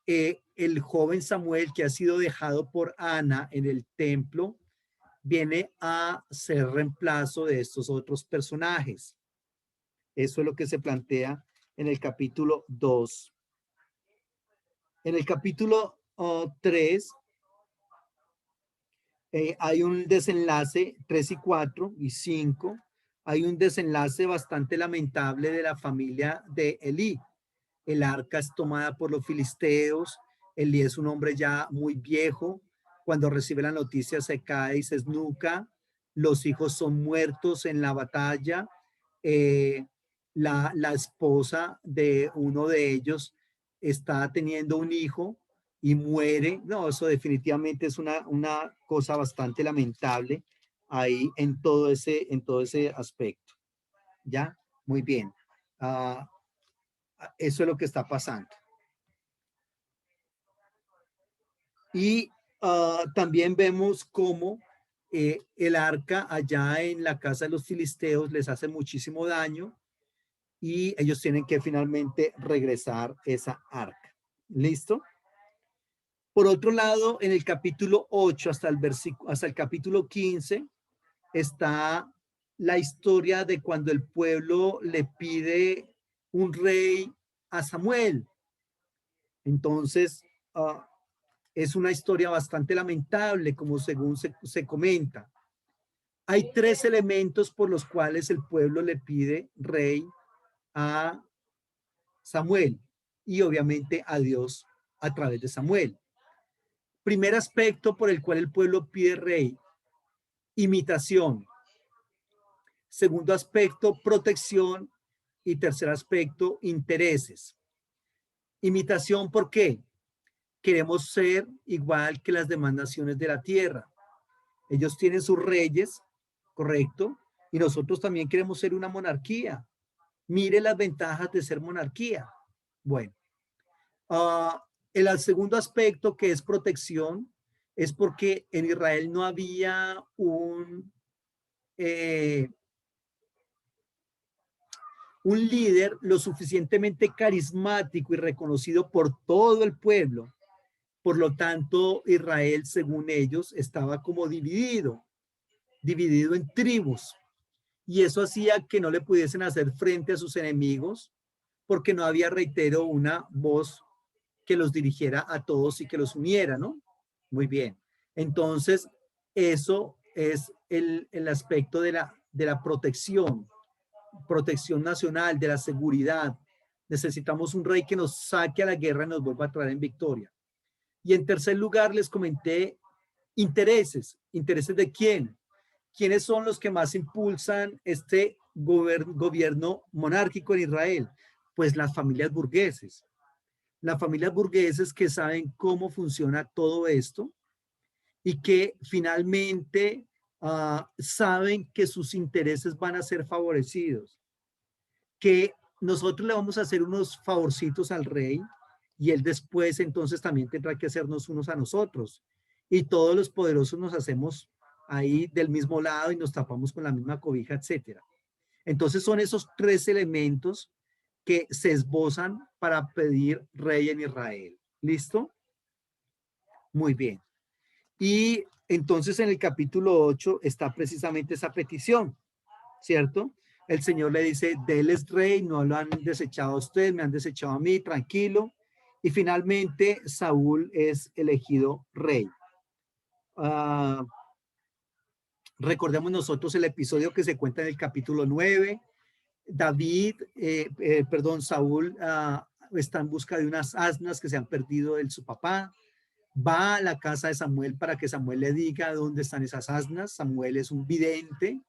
el joven Samuel, que ha sido dejado por Ana en el templo, viene a ser reemplazo de estos otros personajes. Eso es lo que se plantea en el capítulo 2. En el capítulo 3 hay un desenlace, 3 y 4 y 5, hay un desenlace bastante lamentable de la familia de Elí. El arca es tomada por los filisteos, Elí es un hombre ya muy viejo, cuando recibe la noticia se cae y se esnuca, los hijos son muertos en la batalla, la esposa de uno de ellos está teniendo un hijo y muere. No, eso definitivamente es una cosa bastante lamentable ahí en todo ese aspecto. ¿Ya? Muy bien. Eso es lo que está pasando. Y también vemos cómo el arca allá en la casa de los filisteos les hace muchísimo daño y ellos tienen que finalmente regresar esa arca. ¿Listo? Por otro lado, en el capítulo 8 hasta el capítulo 15 está la historia de cuando el pueblo le pide un rey a Samuel. Entonces, es una historia bastante lamentable, como según se comenta. Hay 3 elementos por los cuales el pueblo le pide rey a Samuel y obviamente a Dios a través de Samuel. Primer aspecto por el cual el pueblo pide rey, imitación. Segundo aspecto, protección. Y tercer aspecto, intereses. Imitación, ¿por qué? Queremos ser igual que las demás naciones de la tierra. Ellos tienen sus reyes, ¿correcto? Y nosotros también queremos ser una monarquía. Mire las ventajas de ser monarquía. Bueno, el segundo aspecto, que es protección, es porque en Israel no había un líder lo suficientemente carismático y reconocido por todo el pueblo. Por lo tanto, Israel, según ellos, estaba como dividido en tribus. Y eso hacía que no le pudiesen hacer frente a sus enemigos, porque no había, reitero, una voz que los dirigiera a todos y que los uniera, ¿no? Muy bien. Entonces, eso es el aspecto de la protección nacional, de la seguridad. Necesitamos un rey que nos saque a la guerra y nos vuelva a traer en victoria. Y en tercer lugar, les comenté intereses. ¿Intereses de quién? ¿Quiénes son los que más impulsan este gobierno monárquico en Israel? Pues las familias burgueses. Las familias burgueses que saben cómo funciona todo esto y que finalmente saben que sus intereses van a ser favorecidos, que nosotros le vamos a hacer unos favorcitos al rey y él después entonces también tendrá que hacernos unos a nosotros. Y todos los poderosos nos hacemos ahí del mismo lado y nos tapamos con la misma cobija, etcétera. Entonces son esos tres elementos que se esbozan para pedir rey en Israel. ¿Listo? Muy bien. Y entonces en el capítulo 8 está precisamente esa petición, ¿cierto? El Señor le dice, de él es rey, no lo han desechado a usted, me han desechado a mí, tranquilo. Y finalmente Saúl es elegido rey. Recordemos nosotros el episodio que se cuenta en el capítulo 9. Saúl está en busca de unas asnas que se han perdido de su papá. Va a la casa de Samuel para que Samuel le diga dónde están esas asnas. Samuel es un vidente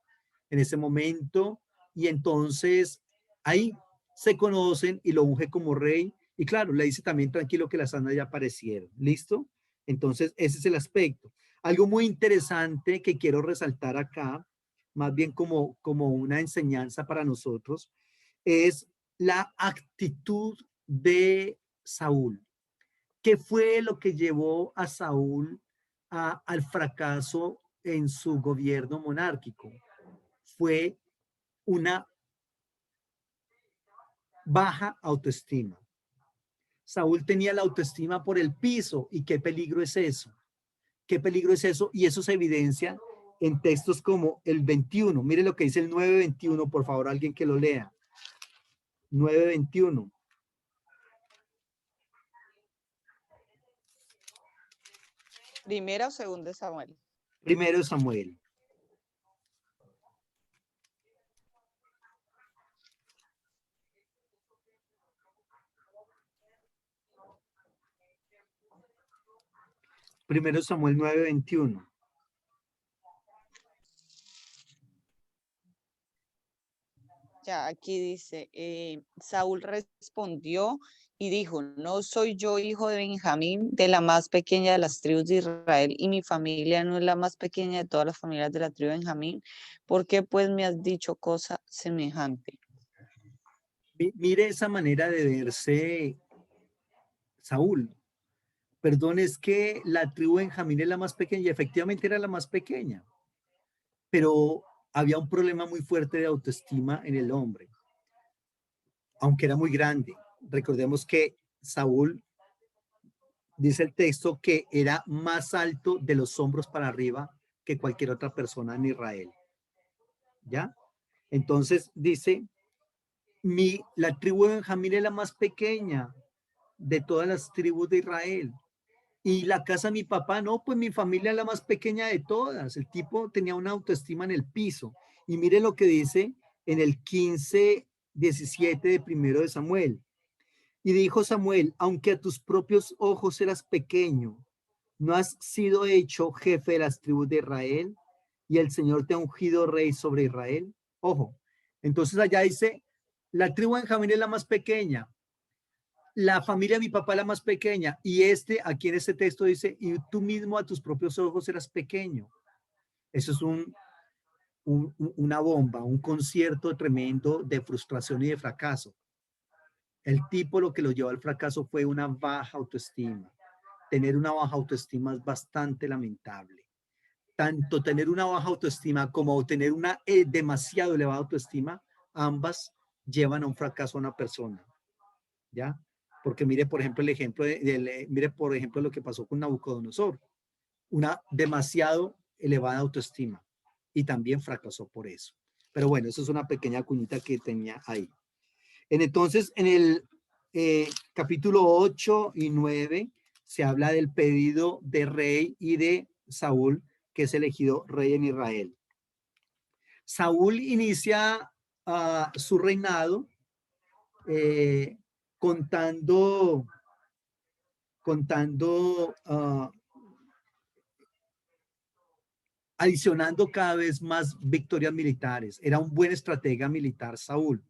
en ese momento y entonces ahí se conocen y lo unge como rey y claro, le dice también tranquilo que las asnas ya aparecieron. ¿Listo? Entonces ese es el aspecto. Algo muy interesante que quiero resaltar acá, más bien como una enseñanza para nosotros, es la actitud de Saúl. ¿Qué fue lo que llevó a Saúl al fracaso en su gobierno monárquico? Fue una baja autoestima. Saúl tenía la autoestima por el piso y qué peligro es eso. ¿Qué peligro es eso? Y eso se evidencia en textos como el 21. Mire lo que dice el 9:21, por favor, alguien que lo lea. 9:21. Primera o segunda Samuel. Primero Samuel. Primero Samuel 9:21. Ya, aquí dice, Saúl respondió y dijo, no soy yo hijo de Benjamín, de la más pequeña de las tribus de Israel, y mi familia no es la más pequeña de todas las familias de la tribu de Benjamín. ¿Por qué pues me has dicho cosa semejante? Mire esa manera de verse Saúl. Perdón, es que la tribu de Benjamín es la más pequeña y efectivamente era la más pequeña, pero había un problema muy fuerte de autoestima en el hombre, aunque era muy grande. Recordemos que Saúl, dice el texto, que era más alto de los hombros para arriba que cualquier otra persona en Israel. ¿Ya? Entonces dice, la tribu de Benjamín es la más pequeña de todas las tribus de Israel. Y la casa de mi papá, no, pues mi familia es la más pequeña de todas. El tipo tenía una autoestima en el piso. Y mire lo que dice en el 15:17 de primero de Samuel. Y dijo Samuel, aunque a tus propios ojos eras pequeño, ¿no has sido hecho jefe de las tribus de Israel? Y el Señor te ha ungido rey sobre Israel. Ojo, entonces allá dice, la tribu de Benjamín es la más pequeña, la familia de mi papá es la más pequeña, y aquí en este texto dice, y tú mismo a tus propios ojos eras pequeño. Eso es una bomba, un concierto tremendo de frustración y de fracaso. El tipo lo que lo llevó al fracaso fue una baja autoestima. Tener una baja autoestima es bastante lamentable. Tanto tener una baja autoestima como tener una demasiado elevada autoestima, ambas llevan a un fracaso a una persona. ¿Ya? Porque mire, por ejemplo, mire, por ejemplo, lo que pasó con Nabucodonosor. Una demasiado elevada autoestima y también fracasó por eso. Pero bueno, eso es una pequeña cuñita que tenía ahí. Entonces, en el capítulo 8 y 9 se habla del pedido de rey y de Saúl, que es elegido rey en Israel. Saúl inicia su reinado contando adicionando cada vez más victorias militares. Era un buen estratega militar Saúl.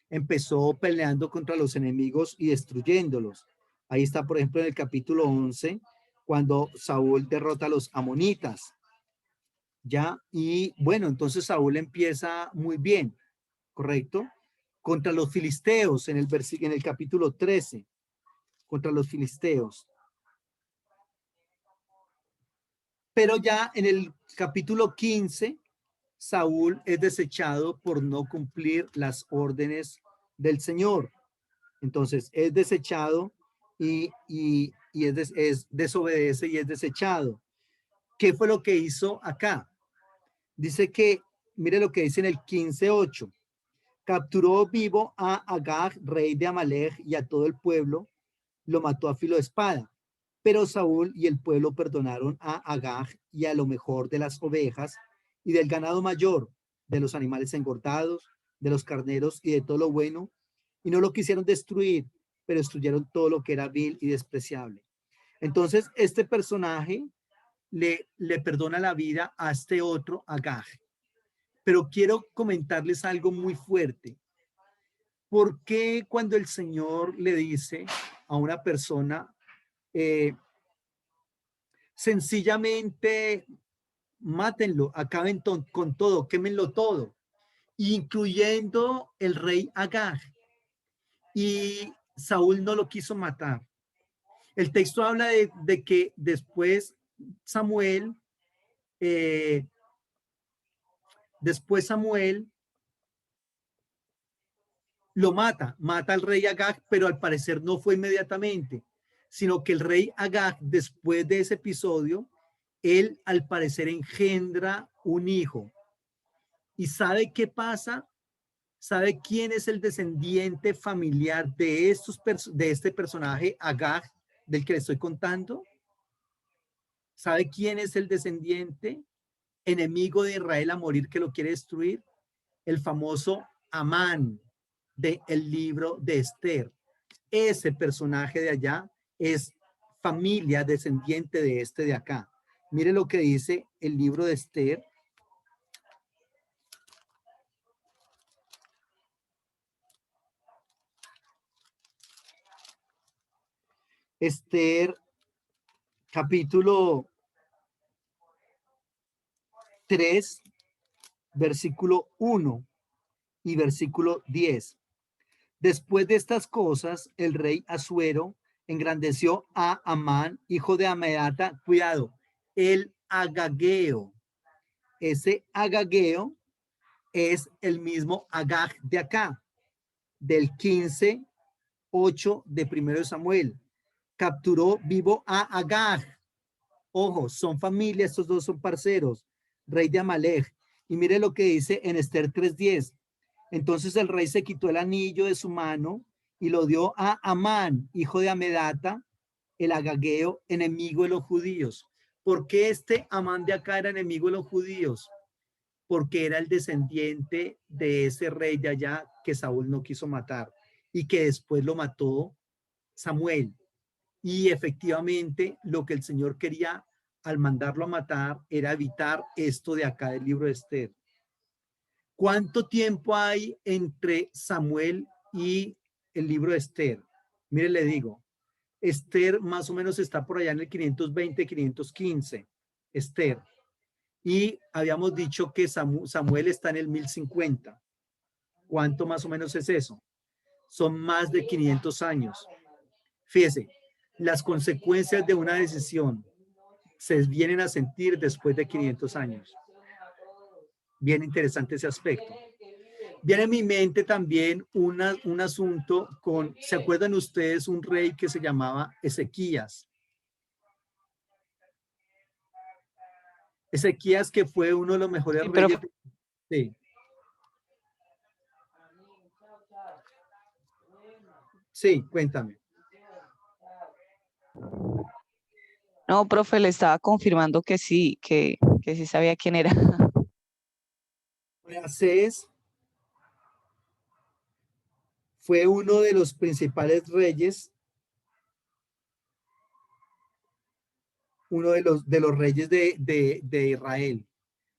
Empezó peleando contra los enemigos y destruyéndolos. Ahí está, por ejemplo, en el capítulo 11, cuando Saúl derrota a los amonitas. ya, y bueno, entonces Saúl empieza muy bien, ¿correcto? Contra los filisteos en el capítulo 13, contra los filisteos. Pero ya en el capítulo 15, Saúl es desechado por no cumplir las órdenes del Señor. Entonces es desechado y desobedece y es desechado. ¿Qué fue lo que hizo acá? Dice que, mire lo que dice en el 15:8. Capturó vivo a Agag, rey de Amalek, y a todo el pueblo, lo mató a filo de espada. Pero Saúl y el pueblo perdonaron a Agag y a lo mejor de las ovejas y del ganado mayor, de los animales engordados, de los carneros y de todo lo bueno, y no lo quisieron destruir, pero destruyeron todo lo que era vil y despreciable. Entonces, este personaje le perdona la vida a este otro Agag. Pero quiero comentarles algo muy fuerte. ¿Por qué cuando el Señor le dice a una persona, sencillamente mátenlo, acaben con todo, quémenlo todo, incluyendo el rey Agag? Y Saúl no lo quiso matar. El texto habla de que después Samuel, eh, después Samuel lo mata al rey Agag, pero al parecer no fue inmediatamente, sino que el rey Agag, después de ese episodio, él al parecer engendra un hijo. ¿Y sabe qué pasa? ¿Sabe quién es el descendiente familiar de este personaje Agag del que le estoy contando? ¿Sabe quién es el descendiente enemigo de Israel a morir que lo quiere destruir? El famoso Amán del libro de Esther. Ese personaje de allá es familia descendiente de este de acá. Mire lo que dice el libro de Esther. Esther, capítulo 3, versículo 1 y versículo 10. Después de estas cosas, el rey Asuero engrandeció a Amán, hijo de Amedata, cuidado, el agageo. Ese agageo es el mismo Agag de acá, del 15:8 de primero de Samuel. Capturó vivo a Agag. Ojo, son familia, estos dos son parceros, rey de Amalek. Y mire lo que dice en Esther 3:10. Entonces el rey se quitó el anillo de su mano y lo dio a Amán, hijo de Amedata, el agageo, enemigo de los judíos. ¿Por qué este Amán de acá era enemigo de los judíos? Porque era el descendiente de ese rey de allá que Saúl no quiso matar y que después lo mató Samuel. Y efectivamente lo que el Señor quería al mandarlo a matar era evitar esto de acá del libro de Esther. ¿Cuánto tiempo hay entre Samuel y el libro de Esther? Mire, le digo, Esther más o menos está por allá en el 520, 515, Esther. Y habíamos dicho que Samuel está en el 1050. ¿Cuánto más o menos es eso? Son más de 500 años. Fíjese, las consecuencias de una decisión se vienen a sentir después de 500 años. Bien interesante ese aspecto. Viene a mi mente también un asunto con, ¿se acuerdan ustedes un rey que se llamaba Ezequías? Ezequías, que fue uno de los mejores Sí, pero reyes. Sí. Sí, cuéntame. no, profe, le estaba confirmando que sí sabía quién era. Manasés fue uno de los principales reyes, uno de los reyes de Israel.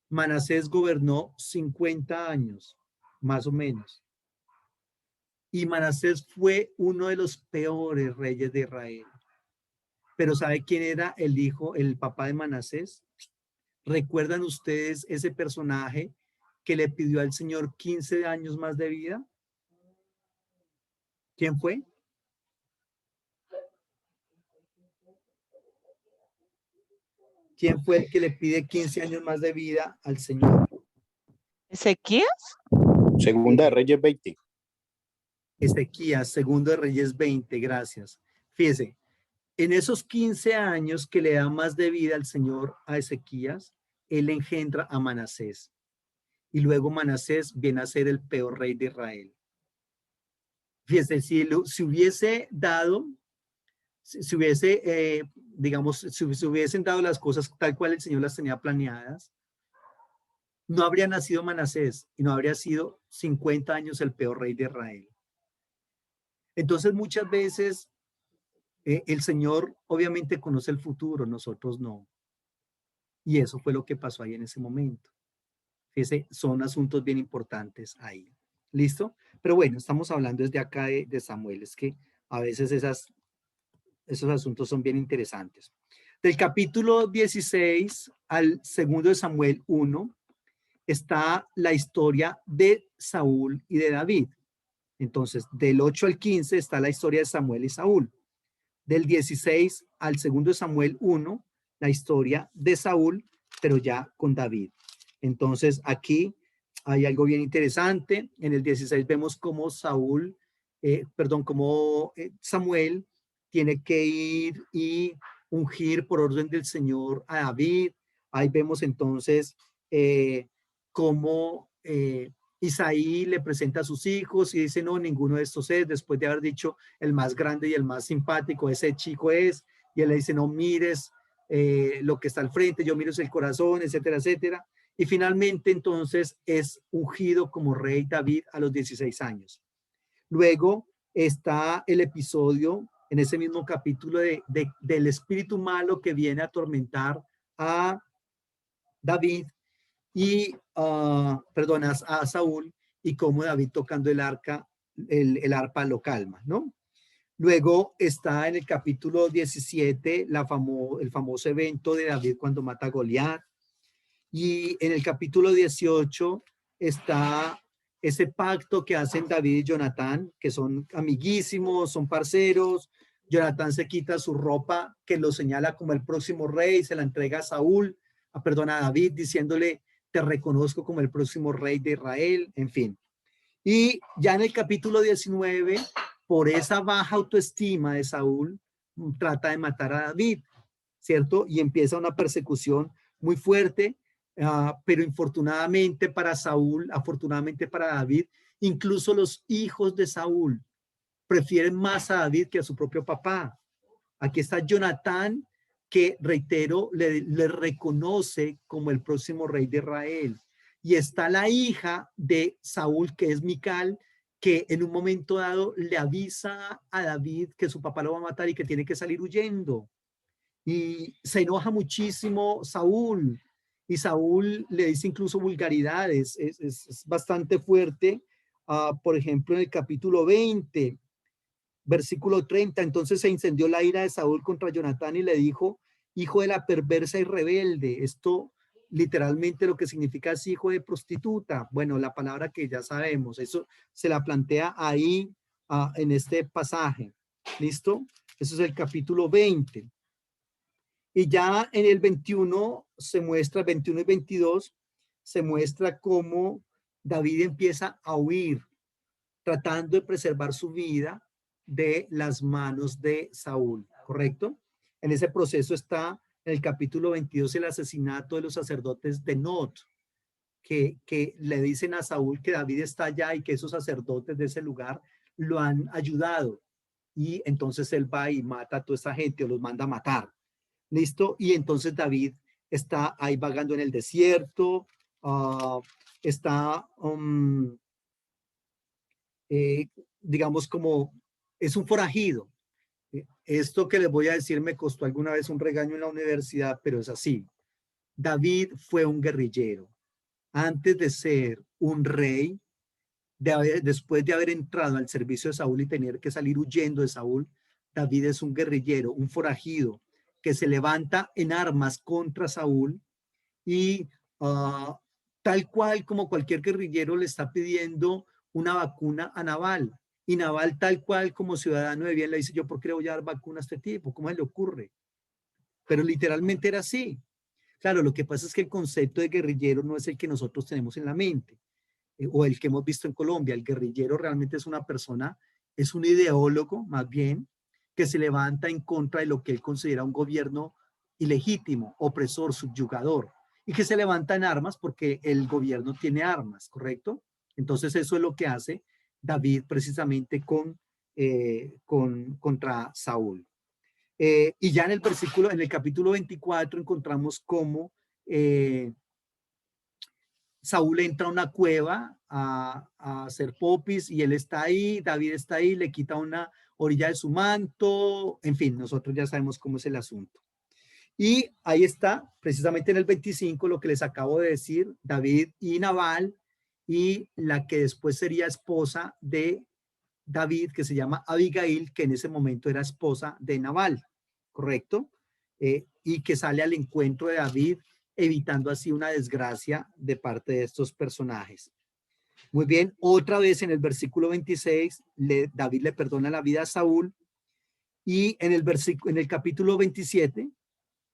Manasés gobernó 50 años, más o menos. Y Manasés fue uno de los peores reyes de Israel. Pero ¿sabe quién era el hijo, el papá de Manasés? ¿Recuerdan ustedes ese personaje que le pidió al Señor 15 años más de vida? ¿Quién fue? ¿Quién fue el que le pide 15 años más de vida al Señor? ¿Ezequías? Segunda de Reyes 20. Ezequías, segundo de Reyes 20, gracias. Fíjese, en esos 15 años que le da más de vida al Señor a Ezequías, él engendra a Manasés. Y luego Manasés viene a ser el peor rey de Israel. Fíjese, si hubiese dado, si hubiese, digamos, si hubiesen dado las cosas tal cual el Señor las tenía planeadas, no habría nacido Manasés y no habría sido 50 años el peor rey de Israel. Entonces, muchas veces el Señor obviamente conoce el futuro, nosotros no. Y eso fue lo que pasó ahí en ese momento. Fíjese, son asuntos bien importantes ahí. ¿Listo? Pero bueno, estamos hablando desde acá de Samuel. Es que a veces esos asuntos son bien interesantes. Del capítulo 16 al segundo de Samuel 1 está la historia de Saúl y de David. Entonces, del 8 al 15 está la historia de Samuel y Saúl. Del 16 al segundo de Samuel 1, la historia de Saúl, pero ya con David. Entonces, aquí hay algo bien interesante. En el 16 vemos cómo Samuel tiene que ir y ungir por orden del Señor a David. Ahí vemos entonces cómo Isaí le presenta a sus hijos y dice, no, ninguno de estos es, después de haber dicho el más grande y el más simpático, ese chico es, y él le dice, no mires lo que está al frente, yo miro el corazón, etcétera, etcétera. Y finalmente entonces es ungido como rey David a los 16 años. Luego está el episodio en ese mismo capítulo del espíritu malo que viene a atormentar a David y, a Saúl, y cómo David tocando el arpa lo calma, ¿no? Luego está en el capítulo 17 el famoso evento de David cuando mata a Goliat. Y en el capítulo 18 está ese pacto que hacen David y Jonatán, que son amiguísimos, son parceros. Jonatán se quita su ropa, que lo señala como el próximo rey, se la entrega a a David, diciéndole, te reconozco como el próximo rey de Israel, en fin. Y ya en el capítulo 19, por esa baja autoestima de Saúl, trata de matar a David, ¿cierto? Y empieza una persecución muy fuerte, pero infortunadamente para Saúl, afortunadamente para David, incluso los hijos de Saúl prefieren más a David que a su propio papá. Aquí está Jonatán, que reitero, le reconoce como el próximo rey de Israel. Y está la hija de Saúl, que es Mical, que en un momento dado le avisa a David que su papá lo va a matar y que tiene que salir huyendo. Y se enoja muchísimo Saúl, y Saúl le dice incluso vulgaridades, es bastante fuerte. Por ejemplo, en el capítulo 20, versículo 30, entonces se incendió la ira de Saúl contra Jonatán y le dijo, hijo de la perversa y rebelde. Esto literalmente lo que significa es hijo de prostituta. Bueno, la palabra que ya sabemos, eso se la plantea ahí en este pasaje. ¿Listo? Eso es el capítulo 20. Y ya en el 21 se muestra, 21 y 22, se muestra cómo David empieza a huir, tratando de preservar su vida de las manos de Saúl, ¿correcto? En ese proceso está en el capítulo 22 el asesinato de los sacerdotes de Not, que le dicen a Saúl que David está allá y que esos sacerdotes de ese lugar lo han ayudado. Y entonces él va y mata a toda esa gente o los manda a matar. ¿Listo? Y entonces David está ahí vagando en el desierto, está, digamos, como es un forajido. Esto que les voy a decir me costó alguna vez un regaño en la universidad, pero es así. David fue un guerrillero. Antes de ser un rey, después de haber entrado al servicio de Saúl y tener que salir huyendo de Saúl, David es un guerrillero, un forajido, que se levanta en armas contra Saúl y tal cual como cualquier guerrillero le está pidiendo una vacuna a Naval. Y Naval, tal cual como ciudadano de bien, le dice, yo por qué le voy a dar vacuna a este tipo, ¿cómo se le ocurre? Pero literalmente era así. Claro, lo que pasa es que el concepto de guerrillero no es el que nosotros tenemos en la mente, o el que hemos visto en Colombia. El guerrillero realmente es una persona, es un ideólogo más bien, que se levanta en contra de lo que él considera un gobierno ilegítimo, opresor, subyugador, y que se levanta en armas porque el gobierno tiene armas, ¿correcto? Entonces eso es lo que hace David precisamente contra Saúl. Y ya en el versículo, en el capítulo 24 encontramos cómo Saúl entra a una cueva a hacer popis y él está ahí, David está ahí, le quita una orilla de su manto, en fin, nosotros ya sabemos cómo es el asunto. Y ahí está, precisamente en el 25, lo que les acabo de decir, David y Nabal, y la que después sería esposa de David, que se llama Abigail, que en ese momento era esposa de Nabal, ¿correcto? Y que sale al encuentro de David, evitando así una desgracia de parte de estos personajes. Muy bien, otra vez en el versículo 26, David le perdona la vida a Saúl, y en el capítulo 27,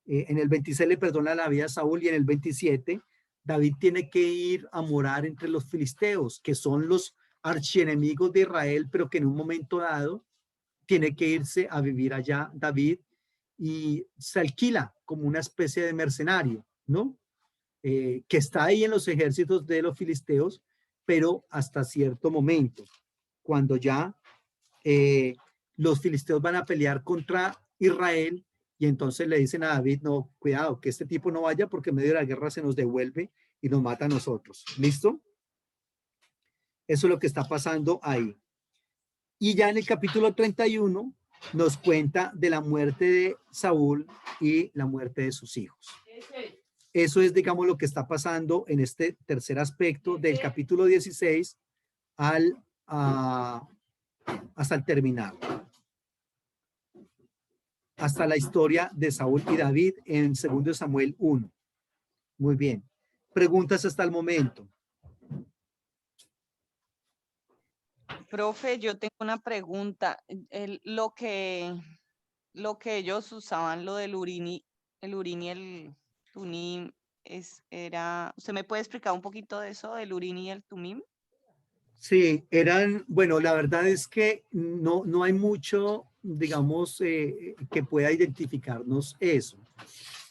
en el 26 le perdona la vida a Saúl, y en el 27 David tiene que ir a morar entre los filisteos, que son los archienemigos de Israel, pero que en un momento dado tiene que irse a vivir allá David, y se alquila como una especie de mercenario, ¿no? Que está ahí en los ejércitos de los filisteos, pero hasta cierto momento, cuando ya los filisteos van a pelear contra Israel, y entonces le dicen a David, no, cuidado, que este tipo no vaya porque en medio de la guerra se nos devuelve y nos mata a nosotros. ¿Listo? Eso es lo que está pasando ahí. Y ya en el capítulo 31 nos cuenta de la muerte de Saúl y la muerte de sus hijos. Eso es, digamos, lo que está pasando en este tercer aspecto del capítulo 16 hasta el terminar. Hasta la historia de Saúl y David en 2 Samuel 1. Muy bien. Preguntas hasta el momento. Profe, yo tengo una pregunta. Lo que ellos usaban, lo del el urín y el tumim, ¿usted me puede explicar un poquito de eso, del urín y el tumim? Sí, bueno, la verdad es que no hay mucho, digamos, que pueda identificarnos eso.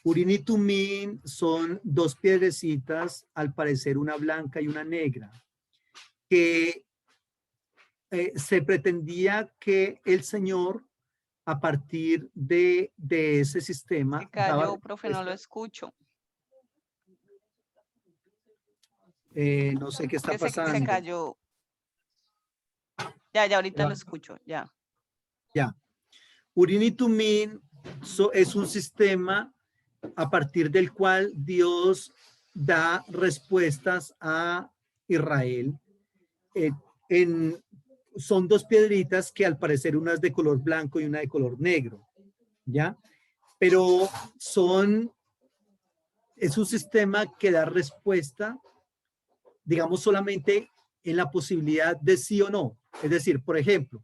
Urín y tumim son dos piedrecitas, al parecer una blanca y una negra, que se pretendía que el Señor, a partir de ese sistema, Se cayó, profe, no lo escucho. no sé qué está Que se pasando. cayó. Ya, ahorita lo escucho, ya. Ya. Urín y tumim es un sistema a partir del cual Dios da respuestas a Israel. Son dos piedritas que al parecer una es de color blanco y una de color negro, ¿ya? Pero es un sistema que da respuesta, digamos, solamente en la posibilidad de sí o no. Es decir, por ejemplo,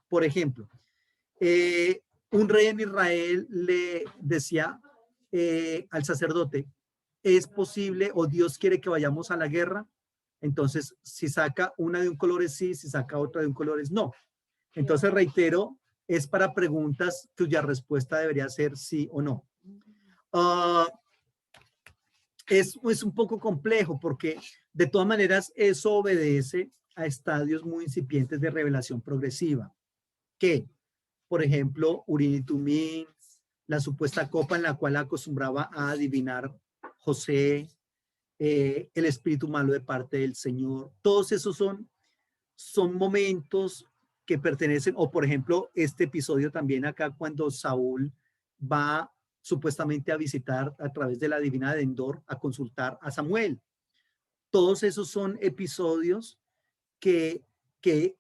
un rey en Israel le decía al sacerdote, ¿es posible o Dios quiere que vayamos a la guerra? Entonces, si saca una de un color es sí, si saca otra de un color es no. Entonces, reitero, es para preguntas cuya respuesta debería ser sí o no. Es un poco complejo porque de todas maneras eso obedece a estadios muy incipientes de revelación progresiva, que, por ejemplo, Urim y Tumim, la supuesta copa en la cual acostumbraba a adivinar José, el espíritu malo de parte del Señor, todos esos son momentos que pertenecen, o por ejemplo, este episodio también acá cuando Saúl va supuestamente a visitar a través de la divina de Endor a consultar a Samuel. Todos esos son episodios que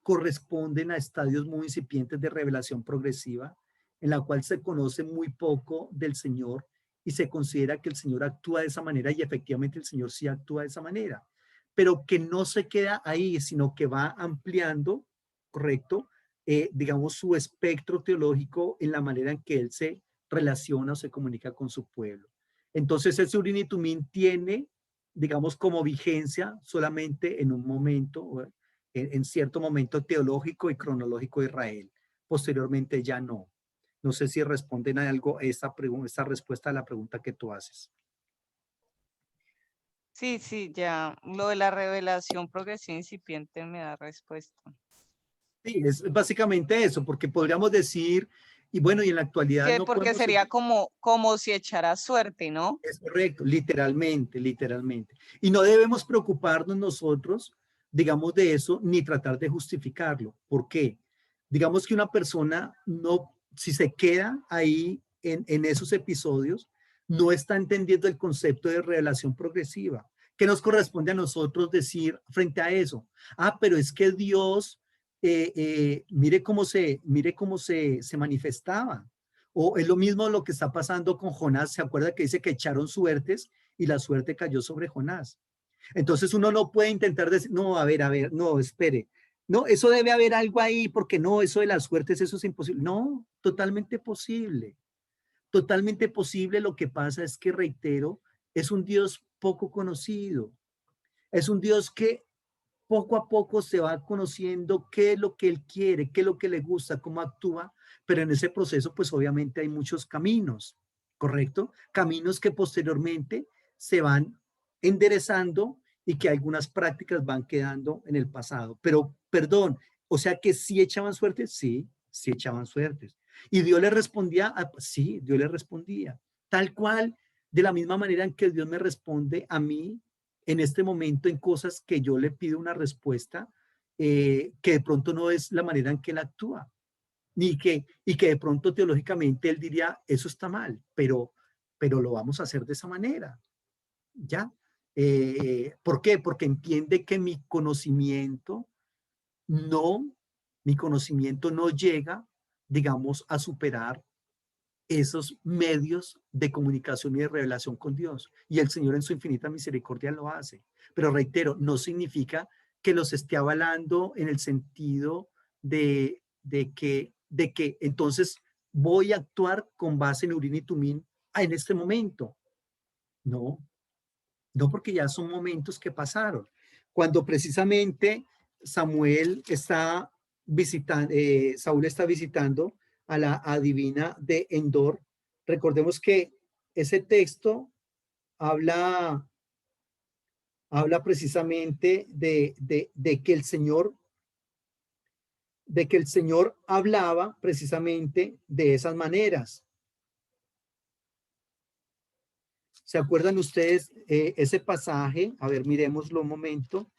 corresponden a estadios muy incipientes de revelación progresiva, en la cual se conoce muy poco del Señor y se considera que el Señor actúa de esa manera y efectivamente el Señor sí actúa de esa manera, pero que no se queda ahí, sino que va ampliando, ¿correcto? Digamos, su espectro teológico en la manera en que Él se relaciona o se comunica con su pueblo. Entonces, ese Urim y Tumim tiene, digamos, como vigencia solamente en un momento, en cierto momento teológico y cronológico de Israel. Posteriormente ya no. No sé si responden a algo esta respuesta a la pregunta que tú haces. Sí, sí, ya lo de la revelación progresiva incipiente me da respuesta. Sí, es básicamente eso, porque podríamos decir, y bueno, y en la actualidad Que no porque podemos... sería como si echara suerte, ¿no? Es correcto, literalmente, literalmente. Y no debemos preocuparnos nosotros, digamos, de eso, ni tratar de justificarlo. ¿Por qué? Digamos que una persona no, si se queda ahí en esos episodios, no está entendiendo el concepto de revelación progresiva. ¿Qué nos corresponde a nosotros decir frente a eso? Ah, pero es que Dios, mire cómo se manifestaba. O es lo mismo lo que está pasando con Jonás. ¿Se acuerda que dice que echaron suertes y la suerte cayó sobre Jonás? Entonces uno no puede intentar decir, no, a ver, no, espere. No, eso debe haber algo ahí, porque no, eso de las suertes, eso es imposible. No, totalmente posible. Totalmente posible. Lo que pasa es que, reitero, es un Dios poco conocido. Es un Dios que poco a poco se va conociendo qué es lo que él quiere, qué es lo que le gusta, cómo actúa, pero en ese proceso pues obviamente hay muchos caminos, ¿correcto? Caminos que posteriormente se van enderezando y que algunas prácticas van quedando en el pasado. Pero, perdón, o sea que sí echaban suertes, sí echaban suertes. Y Dios le respondía, sí, Dios le respondía, tal cual, de la misma manera en que Dios me responde a mí en este momento en cosas que yo le pido una respuesta que de pronto no es la manera en que él actúa, y que de pronto teológicamente él diría, eso está mal, pero lo vamos a hacer de esa manera, ¿ya? ¿Por qué? Porque entiende que no, mi conocimiento no llega, digamos, a superar esos medios de comunicación y de revelación con Dios. Y el Señor en su infinita misericordia lo hace. Pero reitero, no significa que los esté avalando en el sentido de que entonces voy a actuar con base en Urim y Tumim en este momento. No, no, porque ya son momentos que pasaron. Cuando precisamente Saúl está visitando a la adivina de Endor. Recordemos que ese texto habla, habla precisamente de que el Señor hablaba precisamente de esas maneras. ¿Se acuerdan ustedes ese pasaje? A ver, miremoslo un momento.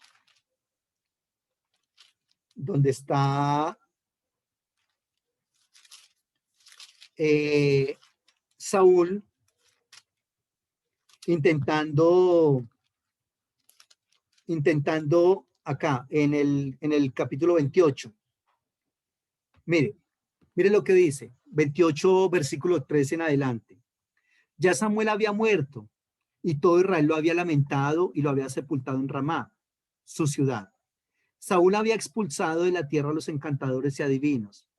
Donde está Saúl intentando acá en el capítulo 28. Mire lo que dice, 28 versículo 3 en adelante. Ya Samuel había muerto y todo Israel lo había lamentado y lo había sepultado en Ramá, su ciudad. Saúl había expulsado de la tierra a los encantadores y adivinos.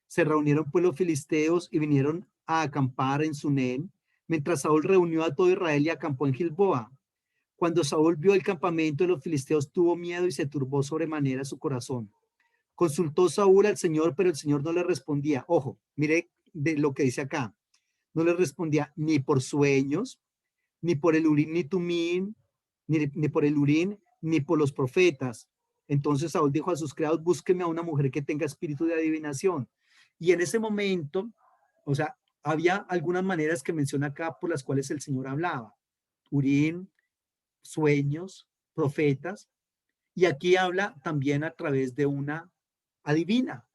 Se reunieron pues los filisteos y vinieron a acampar en Sunem, mientras Saúl reunió a todo Israel y acampó en Gilboa. Cuando Saúl vio el campamento de los filisteos, tuvo miedo y se turbó sobremanera su corazón. Consultó Saúl al Señor, pero el Señor no le respondía. Ojo, mire de lo que dice acá. No le respondía ni por sueños, ni por el Urim ni Tumim, ni por el Urim, ni por los profetas. Entonces Saúl dijo a sus criados, búsquenme a una mujer que tenga espíritu de adivinación. Y en ese momento, o sea, había algunas maneras que menciona acá por las cuales el Señor hablaba. Urim, sueños, profetas, y aquí habla también a través de una adivina.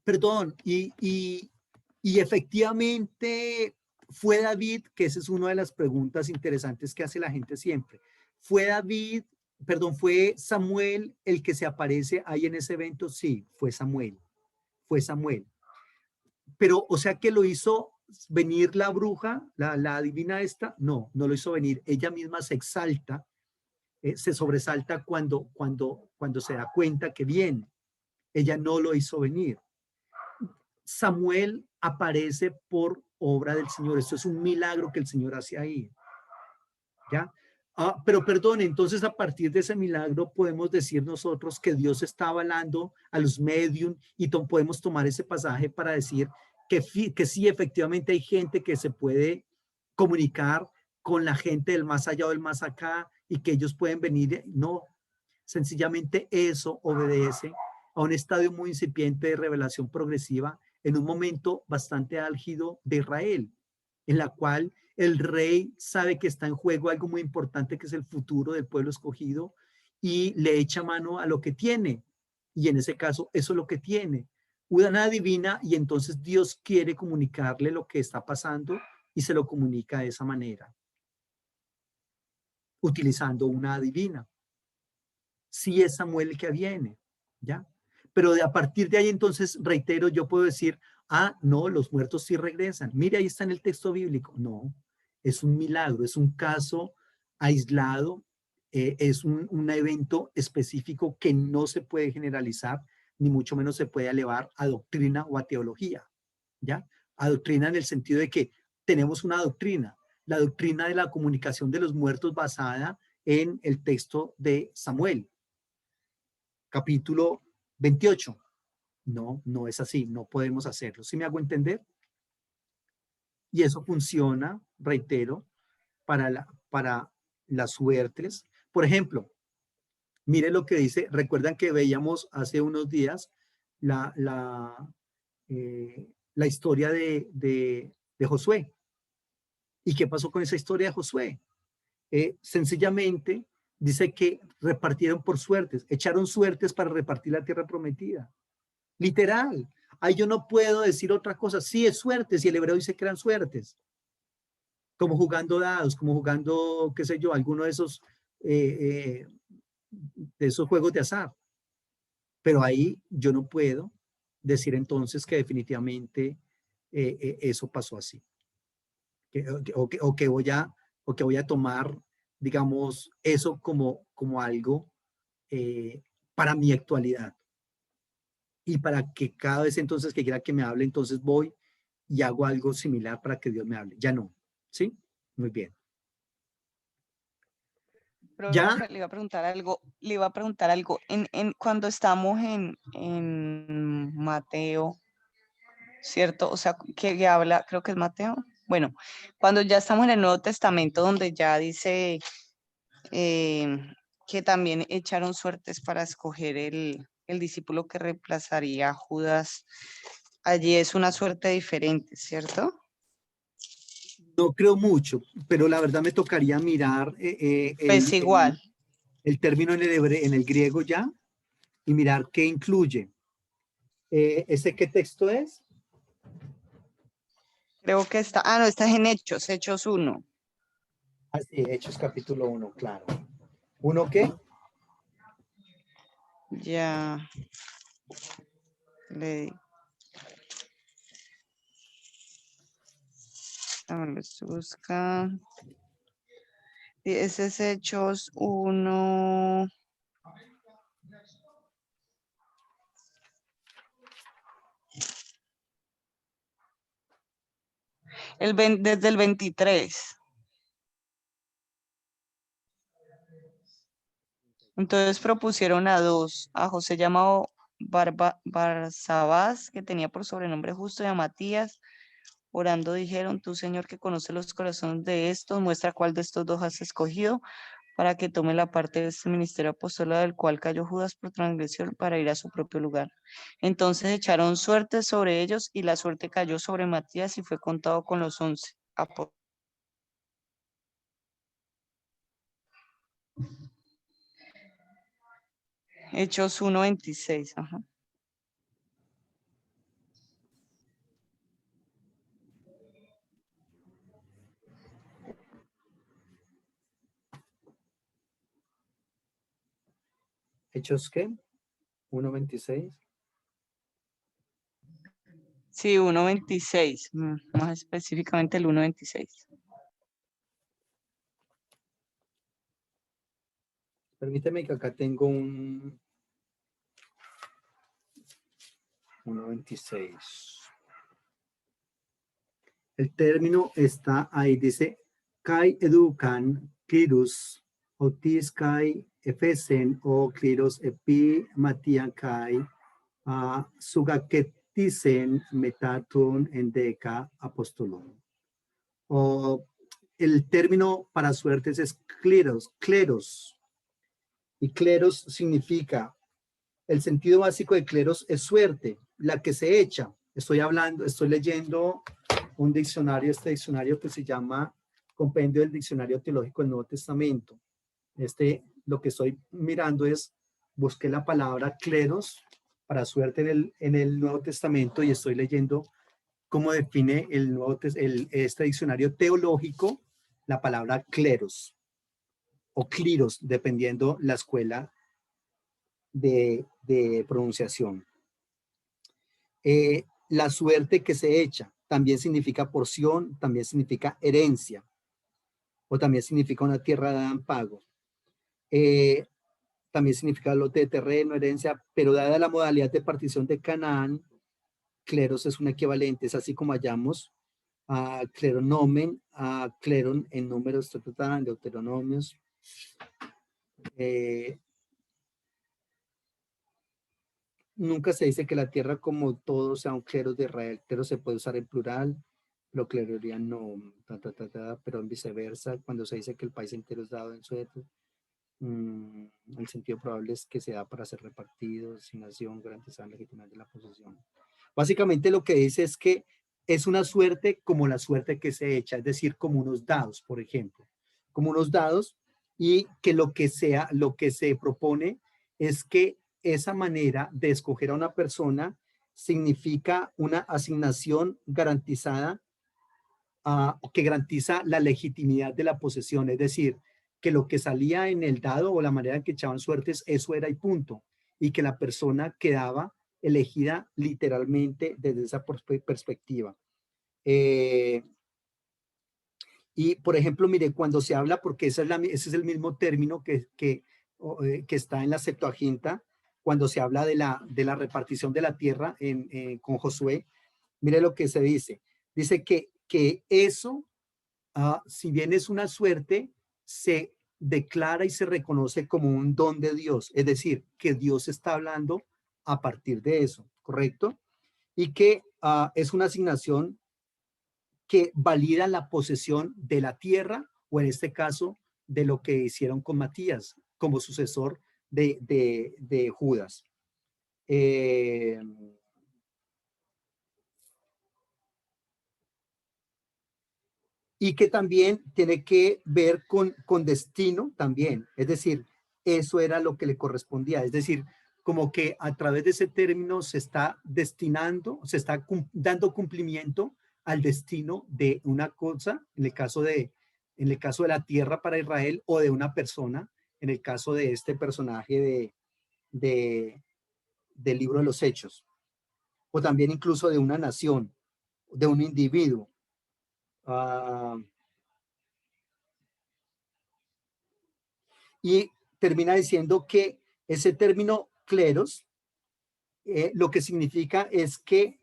Perdón, y efectivamente fue David, que esa es una de las preguntas interesantes que hace la gente siempre. ¿Fue Samuel el que se aparece ahí en ese evento? Sí, fue Samuel. Pero, o sea que lo hizo venir la bruja, la adivina esta? No, no lo hizo venir. Ella misma se exalta, se sobresalta cuando se da cuenta que viene. Ella no lo hizo venir. Samuel aparece por obra del Señor. Esto es un milagro que el Señor hace ahí. ¿Ya? Pero perdón, entonces a partir de ese milagro podemos decir nosotros que Dios está avalando a los medium y podemos tomar ese pasaje para decir que sí, efectivamente hay gente que se puede comunicar con la gente del más allá o del más acá y que ellos pueden venir. No, sencillamente eso obedece a un estadio muy incipiente de revelación progresiva en un momento bastante álgido de Israel, en la cual el rey sabe que está en juego algo muy importante que es el futuro del pueblo escogido y le echa mano a lo que tiene. Y en ese caso, eso es lo que tiene. Una adivina y entonces Dios quiere comunicarle lo que está pasando y se lo comunica de esa manera, utilizando una adivina. Sí es Samuel el que viene, ¿ya? Pero a partir de ahí entonces, reitero, yo puedo decir, no, los muertos sí regresan. Mire, ahí está en el texto bíblico. No, es un milagro, es un caso aislado, es un evento específico que no se puede generalizar, ni mucho menos se puede elevar a doctrina o a teología, ¿ya? A doctrina en el sentido de que tenemos una doctrina, la doctrina de la comunicación de los muertos basada en el texto de Samuel, capítulo 28. No, no es así, no podemos hacerlo. ¿Sí me hago entender? Y eso funciona, reitero, para las suertes. Por ejemplo, mire lo que dice, recuerdan que veíamos hace unos días la, la, la historia de Josué. ¿Y qué pasó con esa historia de Josué? Sencillamente dice que repartieron por suertes, echaron suertes para repartir la tierra prometida. Literal. Ahí yo no puedo decir otra cosa. Sí es suerte, si el hebreo dice que eran suertes. Como jugando dados, como jugando, qué sé yo, alguno de esos juegos de azar. Pero ahí yo no puedo decir entonces que definitivamente eso pasó así. O que voy a tomar, digamos, eso como algo para mi actualidad. Y para que cada vez entonces que quiera que me hable, entonces voy y hago algo similar para que Dios me hable. Ya no. ¿Sí? Muy bien. Ya, Profe, le iba a preguntar algo, cuando estamos en Mateo, ¿cierto? O sea, que habla, creo que es Mateo. Bueno, cuando ya estamos en el Nuevo Testamento, donde ya dice eh, que también echaron suertes para escoger el discípulo que reemplazaría a Judas, allí es una suerte diferente, ¿cierto? no creo mucho, pero la verdad me tocaría mirar Pues igual, el término en el griego ya y mirar qué incluye. ¿Ese qué texto es? creo que está, no, está en Hechos 1. Sí, Hechos capítulo 1, claro. ¿Uno qué? Ya le digo. A ver, lo estoy buscando. Ese es Hechos 1. Desde el 23. Entonces propusieron a dos, a José llamado Barsabás, que tenía por sobrenombre Justo, y a Matías. Orando dijeron, tú Señor que conoces los corazones de estos, muestra cuál de estos dos has escogido para que tome la parte de este ministerio apostolado del cual cayó Judas por transgresión para ir a su propio lugar. Entonces echaron suerte sobre ellos y la suerte cayó sobre Matías y fue contado con los 11 apóstoles. Hechos 1:26. Ajá. ¿Hechos qué? 1:26. Sí, 1.26, más específicamente el 1.26. Permíteme que acá tengo un 1.26. El término está ahí, dice, kai educan clíros otis kai efesen o clíros epi matian kai sugaketisen metaton endeca apostolon. O el término para suertes es cleros. Y cleros significa, el sentido básico de cleros es suerte, la que se echa. Estoy leyendo un diccionario, este diccionario que se llama Compendio del Diccionario Teológico del Nuevo Testamento. Lo que estoy mirando es, busqué la palabra cleros para suerte en el Nuevo Testamento y estoy leyendo cómo define este diccionario teológico la palabra cleros o cliros, dependiendo la escuela de pronunciación. La suerte que se echa también significa porción, también significa herencia, o también significa una tierra dada en pago. También significa lote de terreno, herencia, pero dada la modalidad de partición de Canaán, cleros es un equivalente, es así como hallamos a cleronomen, a cleron en números, deuteronomios. Nunca se dice que la tierra como todo sea un clero de Israel. Clero se puede usar en plural, pero cleroría no, pero en viceversa, cuando se dice que el país entero es dado en suerte, el sentido probable es que se da para ser repartido, asignación, garantizar legitimidad de la posesión. Básicamente lo que dice es que es una suerte como la suerte que se echa, es decir, como unos dados, por ejemplo, como unos dados, y que lo que se propone es que esa manera de escoger a una persona significa una asignación garantizada, que garantiza la legitimidad de la posesión, es decir, que lo que salía en el dado o la manera en que echaban suertes, eso era y punto, y que la persona quedaba elegida literalmente desde esa perspectiva. Y, por ejemplo, mire, cuando se habla, porque ese es el mismo término que está en la Septuaginta, cuando se habla de la repartición de la tierra con Josué, mire lo que se dice. Dice que eso, si bien es una suerte, se declara y se reconoce como un don de Dios. Es decir, que Dios está hablando a partir de eso, ¿correcto? Y que es una asignación que valida la posesión de la tierra, o en este caso, de lo que hicieron con Matías como sucesor de Judas. Y que también tiene que ver con destino también, es decir, eso era lo que le correspondía, es decir, como que a través de ese término se está destinando, se está dando cumplimiento al destino de una cosa, en el caso de la tierra para Israel, o de una persona, en el caso de este personaje del libro de los Hechos, o también incluso de una nación, de un individuo. Y termina diciendo que ese término cleros, lo que significa es que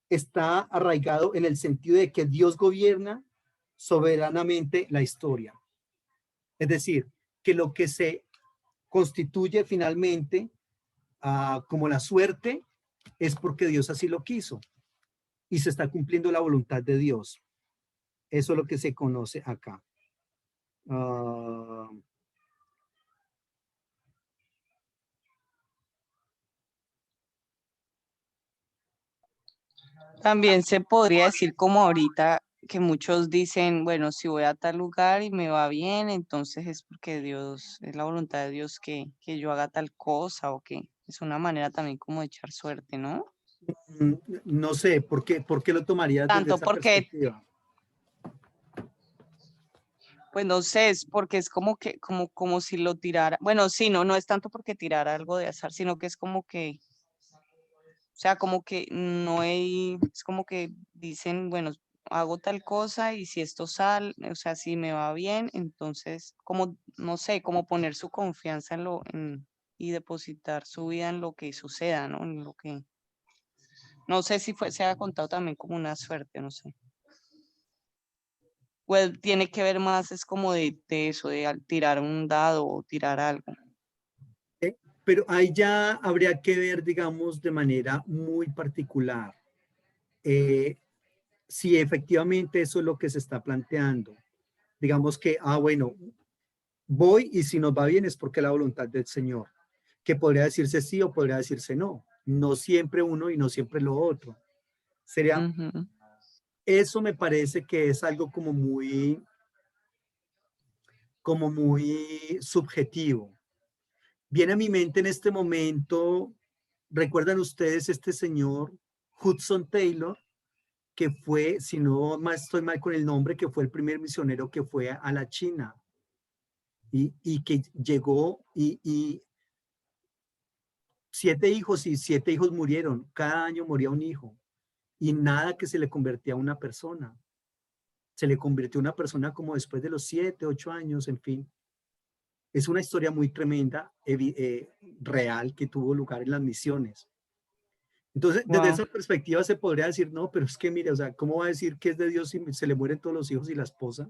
está arraigado en el sentido de que Dios gobierna soberanamente la historia. Es decir, que lo que se constituye finalmente como la suerte es porque Dios así lo quiso y se está cumpliendo la voluntad de Dios. Eso es lo que se conoce acá. También se podría decir como ahorita que muchos dicen, bueno, si voy a tal lugar y me va bien, entonces es porque Dios, es la voluntad de Dios que yo haga tal cosa, o que es una manera también como de echar suerte, ¿no? No sé, ¿por qué lo tomarías desde Tanto esa porque, perspectiva? pues no sé, es porque es como que, como si lo tirara, bueno, sí, no es tanto porque tirara algo de azar, sino que es como que O sea, como que no hay, es como que dicen, bueno, hago tal cosa y si esto sale, o sea, si me va bien, entonces, como, no sé, como poner su confianza y depositar su vida en lo que suceda, ¿no? En lo que, no sé si se ha contado también como una suerte, no sé. Pues tiene que ver más, es como de eso, de tirar un dado o tirar algo. Pero ahí ya habría que ver, digamos, de manera muy particular, si efectivamente eso es lo que se está planteando. Digamos que, bueno, voy y si nos va bien es porque la voluntad del Señor, que podría decirse sí o podría decirse no. No siempre uno y no siempre lo otro. Sería, Ujú. eso me parece que es algo como muy subjetivo. Viene a mi mente en este momento, ¿recuerdan ustedes este señor Hudson Taylor? Que fue, si no más estoy mal con el nombre, que fue el primer misionero que fue a la China y que llegó y 7 hijos murieron, cada año moría un hijo y nada que se le convertía a una persona. Se le convirtió en una persona como después de los 7, 8 años, en fin. Es una historia muy tremenda, real, que tuvo lugar en las misiones. Entonces, desde Wow. esa perspectiva se podría decir, no, pero es que mire, o sea, ¿cómo va a decir que es de Dios si se le mueren todos los hijos y la esposa?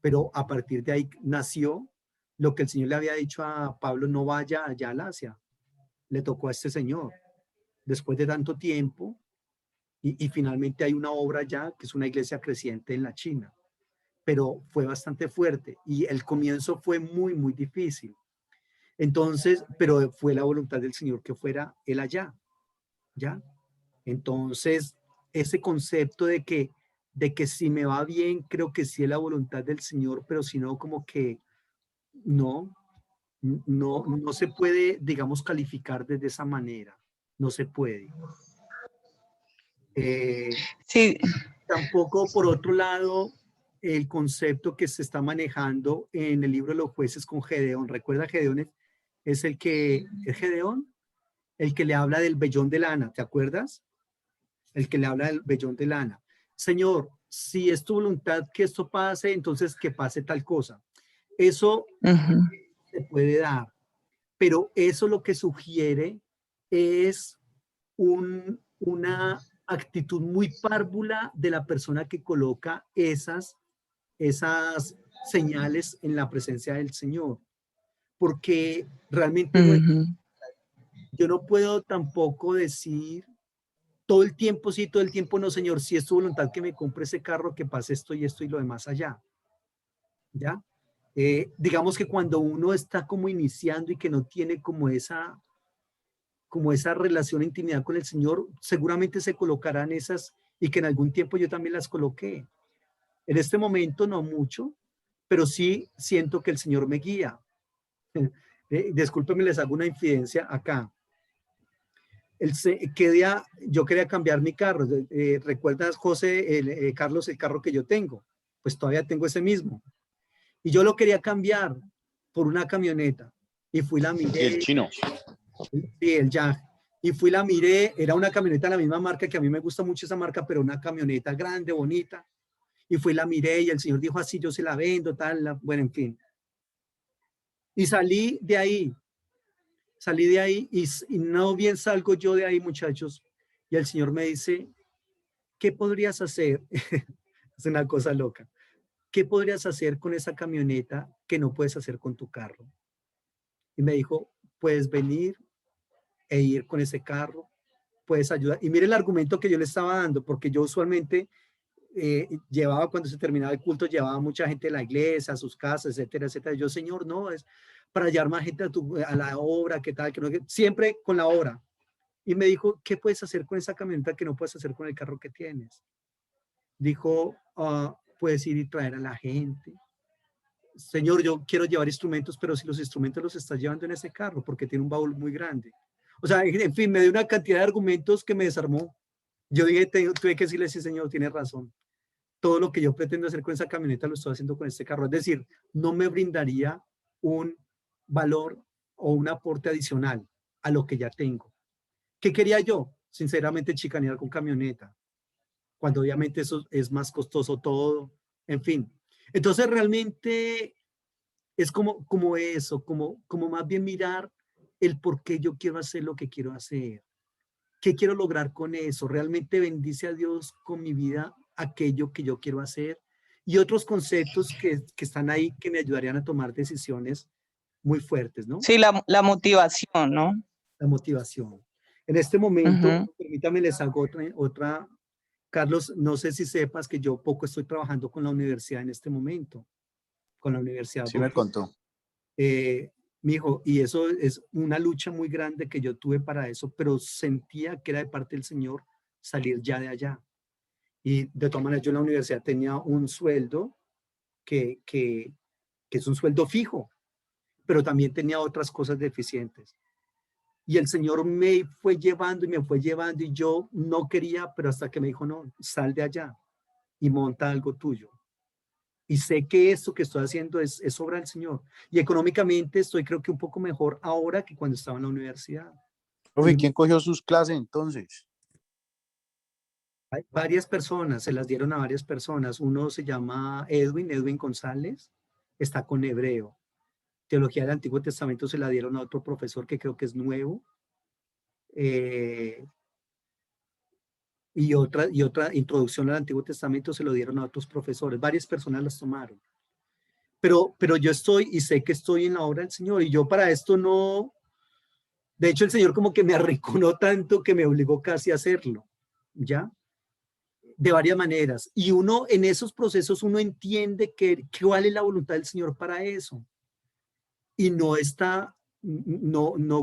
Pero a partir de ahí nació lo que el Señor le había dicho a Pablo, no vaya allá al Asia. Le tocó a este señor. Después de tanto tiempo, y finalmente hay una obra ya que es una iglesia creciente en la China, pero fue bastante fuerte y el comienzo fue muy, muy difícil. Entonces, pero fue la voluntad del Señor que fuera él allá, ¿ya? Entonces, ese concepto de que si me va bien, creo que sí es la voluntad del Señor, pero si no, como que no, no se puede, digamos, calificar desde esa manera. No se puede. Eh, Sí, Tampoco, por otro lado, el concepto que se está manejando en el libro de los jueces con Gedeón. ¿Recuerda Gedeón? Es ¿es Gedeón? El que le habla del vellón de lana, ¿te acuerdas? El que le habla del vellón de lana. Señor, si es tu voluntad que esto pase, entonces que pase tal cosa. Eso ujú, se puede dar, pero eso lo que sugiere es una actitud muy párvula de la persona que coloca esas señales en la presencia del Señor, porque realmente no es, ujú. yo no puedo tampoco decir todo el tiempo sí, todo el tiempo no, Señor, si es tu voluntad que me compre ese carro, que pase esto y lo demás allá, ¿ya? Digamos que cuando uno está como iniciando y que no tiene como esa relación e intimidad con el Señor, seguramente se colocarán esas y que en algún tiempo yo también las coloqué. En este momento no mucho, pero sí siento que el Señor me guía. Discúlpenme, les hago una infidencia acá. ¿Qué día yo quería cambiar mi carro? ¿Recuerdas, José, Carlos, el carro que yo tengo? Pues todavía tengo ese mismo. Y yo lo quería cambiar por una camioneta. Y fui, la Y el miré, chino. sí, el Jag. Y fui, la miré, era una camioneta de la misma marca, que a mí me gusta mucho esa marca, pero una camioneta grande, bonita. Y fui, la miré y el señor dijo así, yo se la vendo, tal, bueno, en fin. Y salí de ahí y no bien salgo yo de ahí, muchachos. Y el señor me dice, ¿qué podrías hacer? Es una cosa loca. ¿Qué podrías hacer con esa camioneta que no puedes hacer con tu carro? Y me dijo, puedes venir e ir con ese carro, puedes ayudar. Y mire el argumento que yo le estaba dando, porque yo usualmente llevaba, cuando se terminaba el culto, llevaba mucha gente a la iglesia, a sus casas, etcétera, etcétera. Yo, Señor, no, es para llevar más gente a la obra, qué tal, que no, siempre con la obra. Y me dijo, ¿qué puedes hacer con esa camioneta que no puedes hacer con el carro que tienes? Dijo, puedes ir y traer a la gente. Señor, yo quiero llevar instrumentos, pero si los instrumentos los estás llevando en ese carro, porque tiene un baúl muy grande. O sea, en fin, me dio una cantidad de argumentos que me desarmó. Yo dije, tuve que decirle, sí, señor, tiene razón. Todo lo que yo pretendo hacer con esa camioneta lo estoy haciendo con este carro. Es decir, no me brindaría un valor o un aporte adicional a lo que ya tengo. ¿Qué quería yo? Sinceramente, chicanear con camioneta, cuando obviamente eso es más costoso todo, en fin. Entonces, realmente es como eso, como más bien mirar el por qué yo quiero hacer lo que quiero hacer. ¿Qué quiero lograr con eso? ¿Realmente bendice a Dios con mi vida aquello que yo quiero hacer? Y otros conceptos que están ahí que me ayudarían a tomar decisiones muy fuertes, ¿no? Sí, la motivación, ¿no? La motivación. En este momento, Ujú. permítame les hago otra. Carlos, no sé si sepas que yo poco estoy trabajando con la universidad en este momento, con la universidad. Sí me contó. Eh, Mijo, y eso es una lucha muy grande que yo tuve para eso, pero sentía que era de parte del Señor salir ya de allá. Y de todas maneras, yo en la universidad tenía un sueldo que es un sueldo fijo, pero también tenía otras cosas deficientes. Y el Señor me fue llevando y me fue llevando y yo no quería, pero hasta que me dijo, no, sal de allá y monta algo tuyo. Y sé que esto que estoy haciendo es obra del Señor. Y económicamente estoy creo que un poco mejor ahora que cuando estaba en la universidad. Profe, Y ¿quién cogió sus clases entonces? hay varias personas, se las dieron a varias personas. Uno se llama Edwin González, está con Hebreo. Teología del Antiguo Testamento se la dieron a otro profesor que creo que es nuevo. Eh, y otra introducción al Antiguo Testamento se lo dieron a otros profesores. Varias personas las tomaron. Pero yo estoy y sé que estoy en la obra del Señor y yo para esto no, de hecho el Señor como que me arrinconó tanto que me obligó casi a hacerlo, ¿ya? De varias maneras. Y uno en esos procesos uno entiende que cuál es la voluntad del Señor para eso. Y no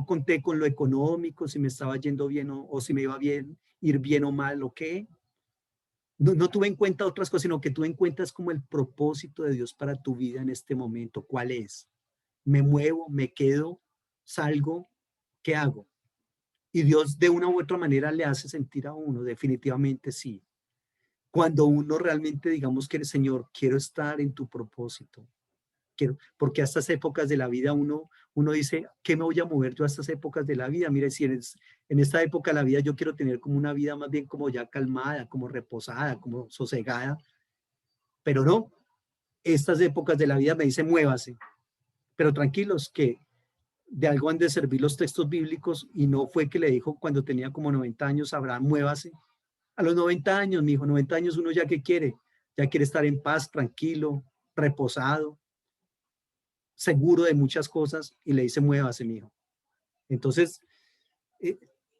conté con lo económico, si me estaba yendo bien o si me iba bien, ir bien o mal o qué. No tuve en cuenta otras cosas, sino que tú encuentras como el propósito de Dios para tu vida en este momento. ¿Cuál es? ¿Me muevo? ¿Me quedo? ¿Salgo? ¿Qué hago? Y Dios de una u otra manera le hace sentir a uno, definitivamente sí. Cuando uno realmente digamos que, Señor, quiero estar en tu propósito. Porque a estas épocas de la vida uno dice, ¿qué me voy a mover yo a estas épocas de la vida? Mira, si en esta época de la vida yo quiero tener como una vida más bien como ya calmada, como reposada, como sosegada, pero no, estas épocas de la vida me dicen, muévase, pero tranquilos que de algo han de servir los textos bíblicos y no fue que le dijo cuando tenía como 90 años, Abraham, muévase. A los 90 años, mi hijo, 90 años uno ya quiere estar en paz, tranquilo, reposado, seguro de muchas cosas y le dice, muévase, mi hijo. Entonces, eh,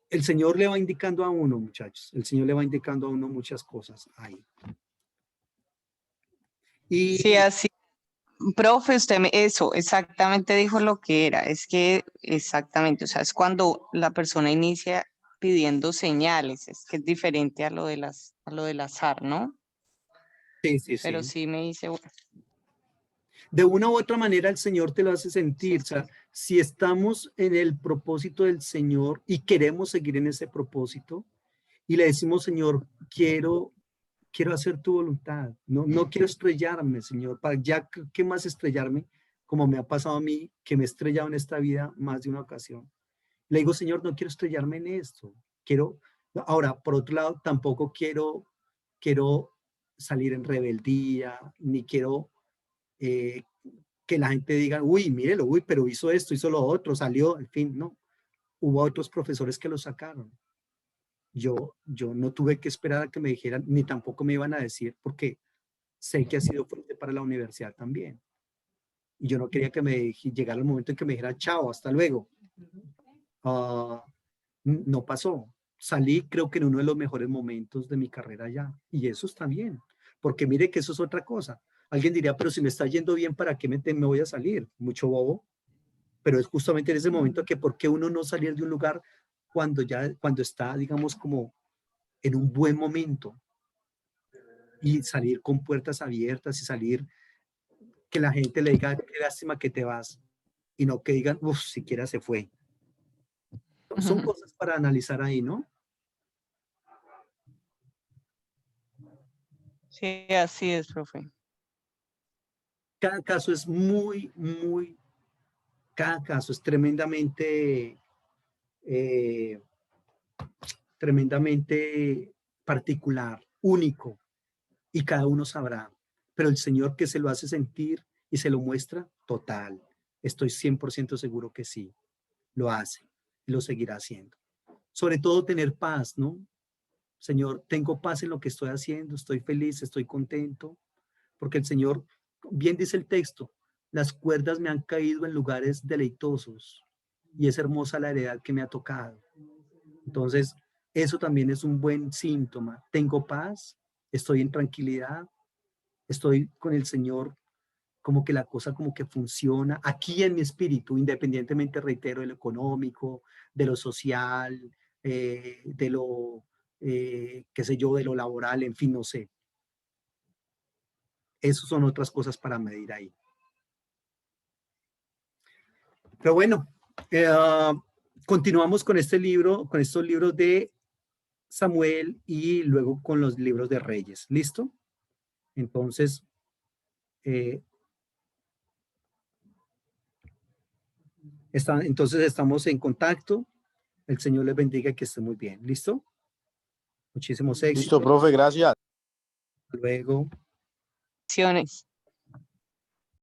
el Señor le va indicando a uno, muchachos, el Señor le va indicando a uno muchas cosas ahí. Sí, Y así. Profe, eso exactamente dijo lo que era. Es que exactamente, o sea, es cuando la persona inicia pidiendo señales, es que es diferente a lo del azar, ¿no? sí, sí, Pero sí. sí me dice, De una u otra manera el Señor te lo hace sí, sentir. O sea, si estamos en el propósito del Señor y queremos seguir en ese propósito y le decimos, Señor, quiero hacer tu voluntad. No quiero estrellarme, Señor. Para ya, ¿qué más estrellarme? Como me ha pasado a mí, que me he estrellado en esta vida más de una ocasión. Le digo, Señor, no quiero estrellarme en esto. Ahora, por otro lado, tampoco quiero salir en rebeldía, ni quiero eh, que la gente diga, uy, mírelo, uy, pero hizo esto, hizo lo otro, salió, en fin, no. Hubo otros profesores que lo sacaron. Yo no tuve que esperar a que me dijeran, ni tampoco me iban a decir, porque sé que ha sido fuerte para la universidad también. Y yo no quería que llegara el momento en que me dijera, chao, hasta luego. Uh, no pasó. Salí, creo que en uno de los mejores momentos de mi carrera ya. Y eso está bien, porque mire que eso es otra cosa. Alguien diría, pero si me está yendo bien, ¿para qué me voy a salir? Mucho bobo. Pero es justamente en ese momento que por qué uno no salir de un lugar cuando está, digamos, como en un buen momento y salir con puertas abiertas y salir que la gente le diga, qué lástima que te vas y no que digan, uff, siquiera se fue. Son cosas para analizar ahí, ¿no? sí, así es, profe. Cada caso es cada caso es tremendamente, eh, tremendamente particular, único, y cada uno sabrá. Pero el Señor que se lo hace sentir y se lo muestra, total. Estoy 100% seguro que sí, lo hace y lo seguirá haciendo. Sobre todo tener paz, ¿no? Señor, tengo paz en lo que estoy haciendo, estoy feliz, estoy contento, porque el Señor, bien dice el texto, las cuerdas me han caído en lugares deleitosos y es hermosa la heredad que me ha tocado. Entonces, eso también es un buen síntoma. Tengo paz, estoy en tranquilidad, estoy con el Señor, como que la cosa como que funciona aquí en mi espíritu, independientemente, reitero, de lo económico, de lo social, de lo, qué sé yo, de lo laboral, en fin, no sé. Esas son otras cosas para medir ahí. Pero bueno, continuamos con este libro, con estos libros de Samuel y luego con los libros de Reyes. ¿Listo? Entonces, entonces estamos en contacto. El Señor les bendiga y que esté muy bien. ¿Listo? Muchísimos Listo, éxitos. profe, gracias. Luego. Acciones.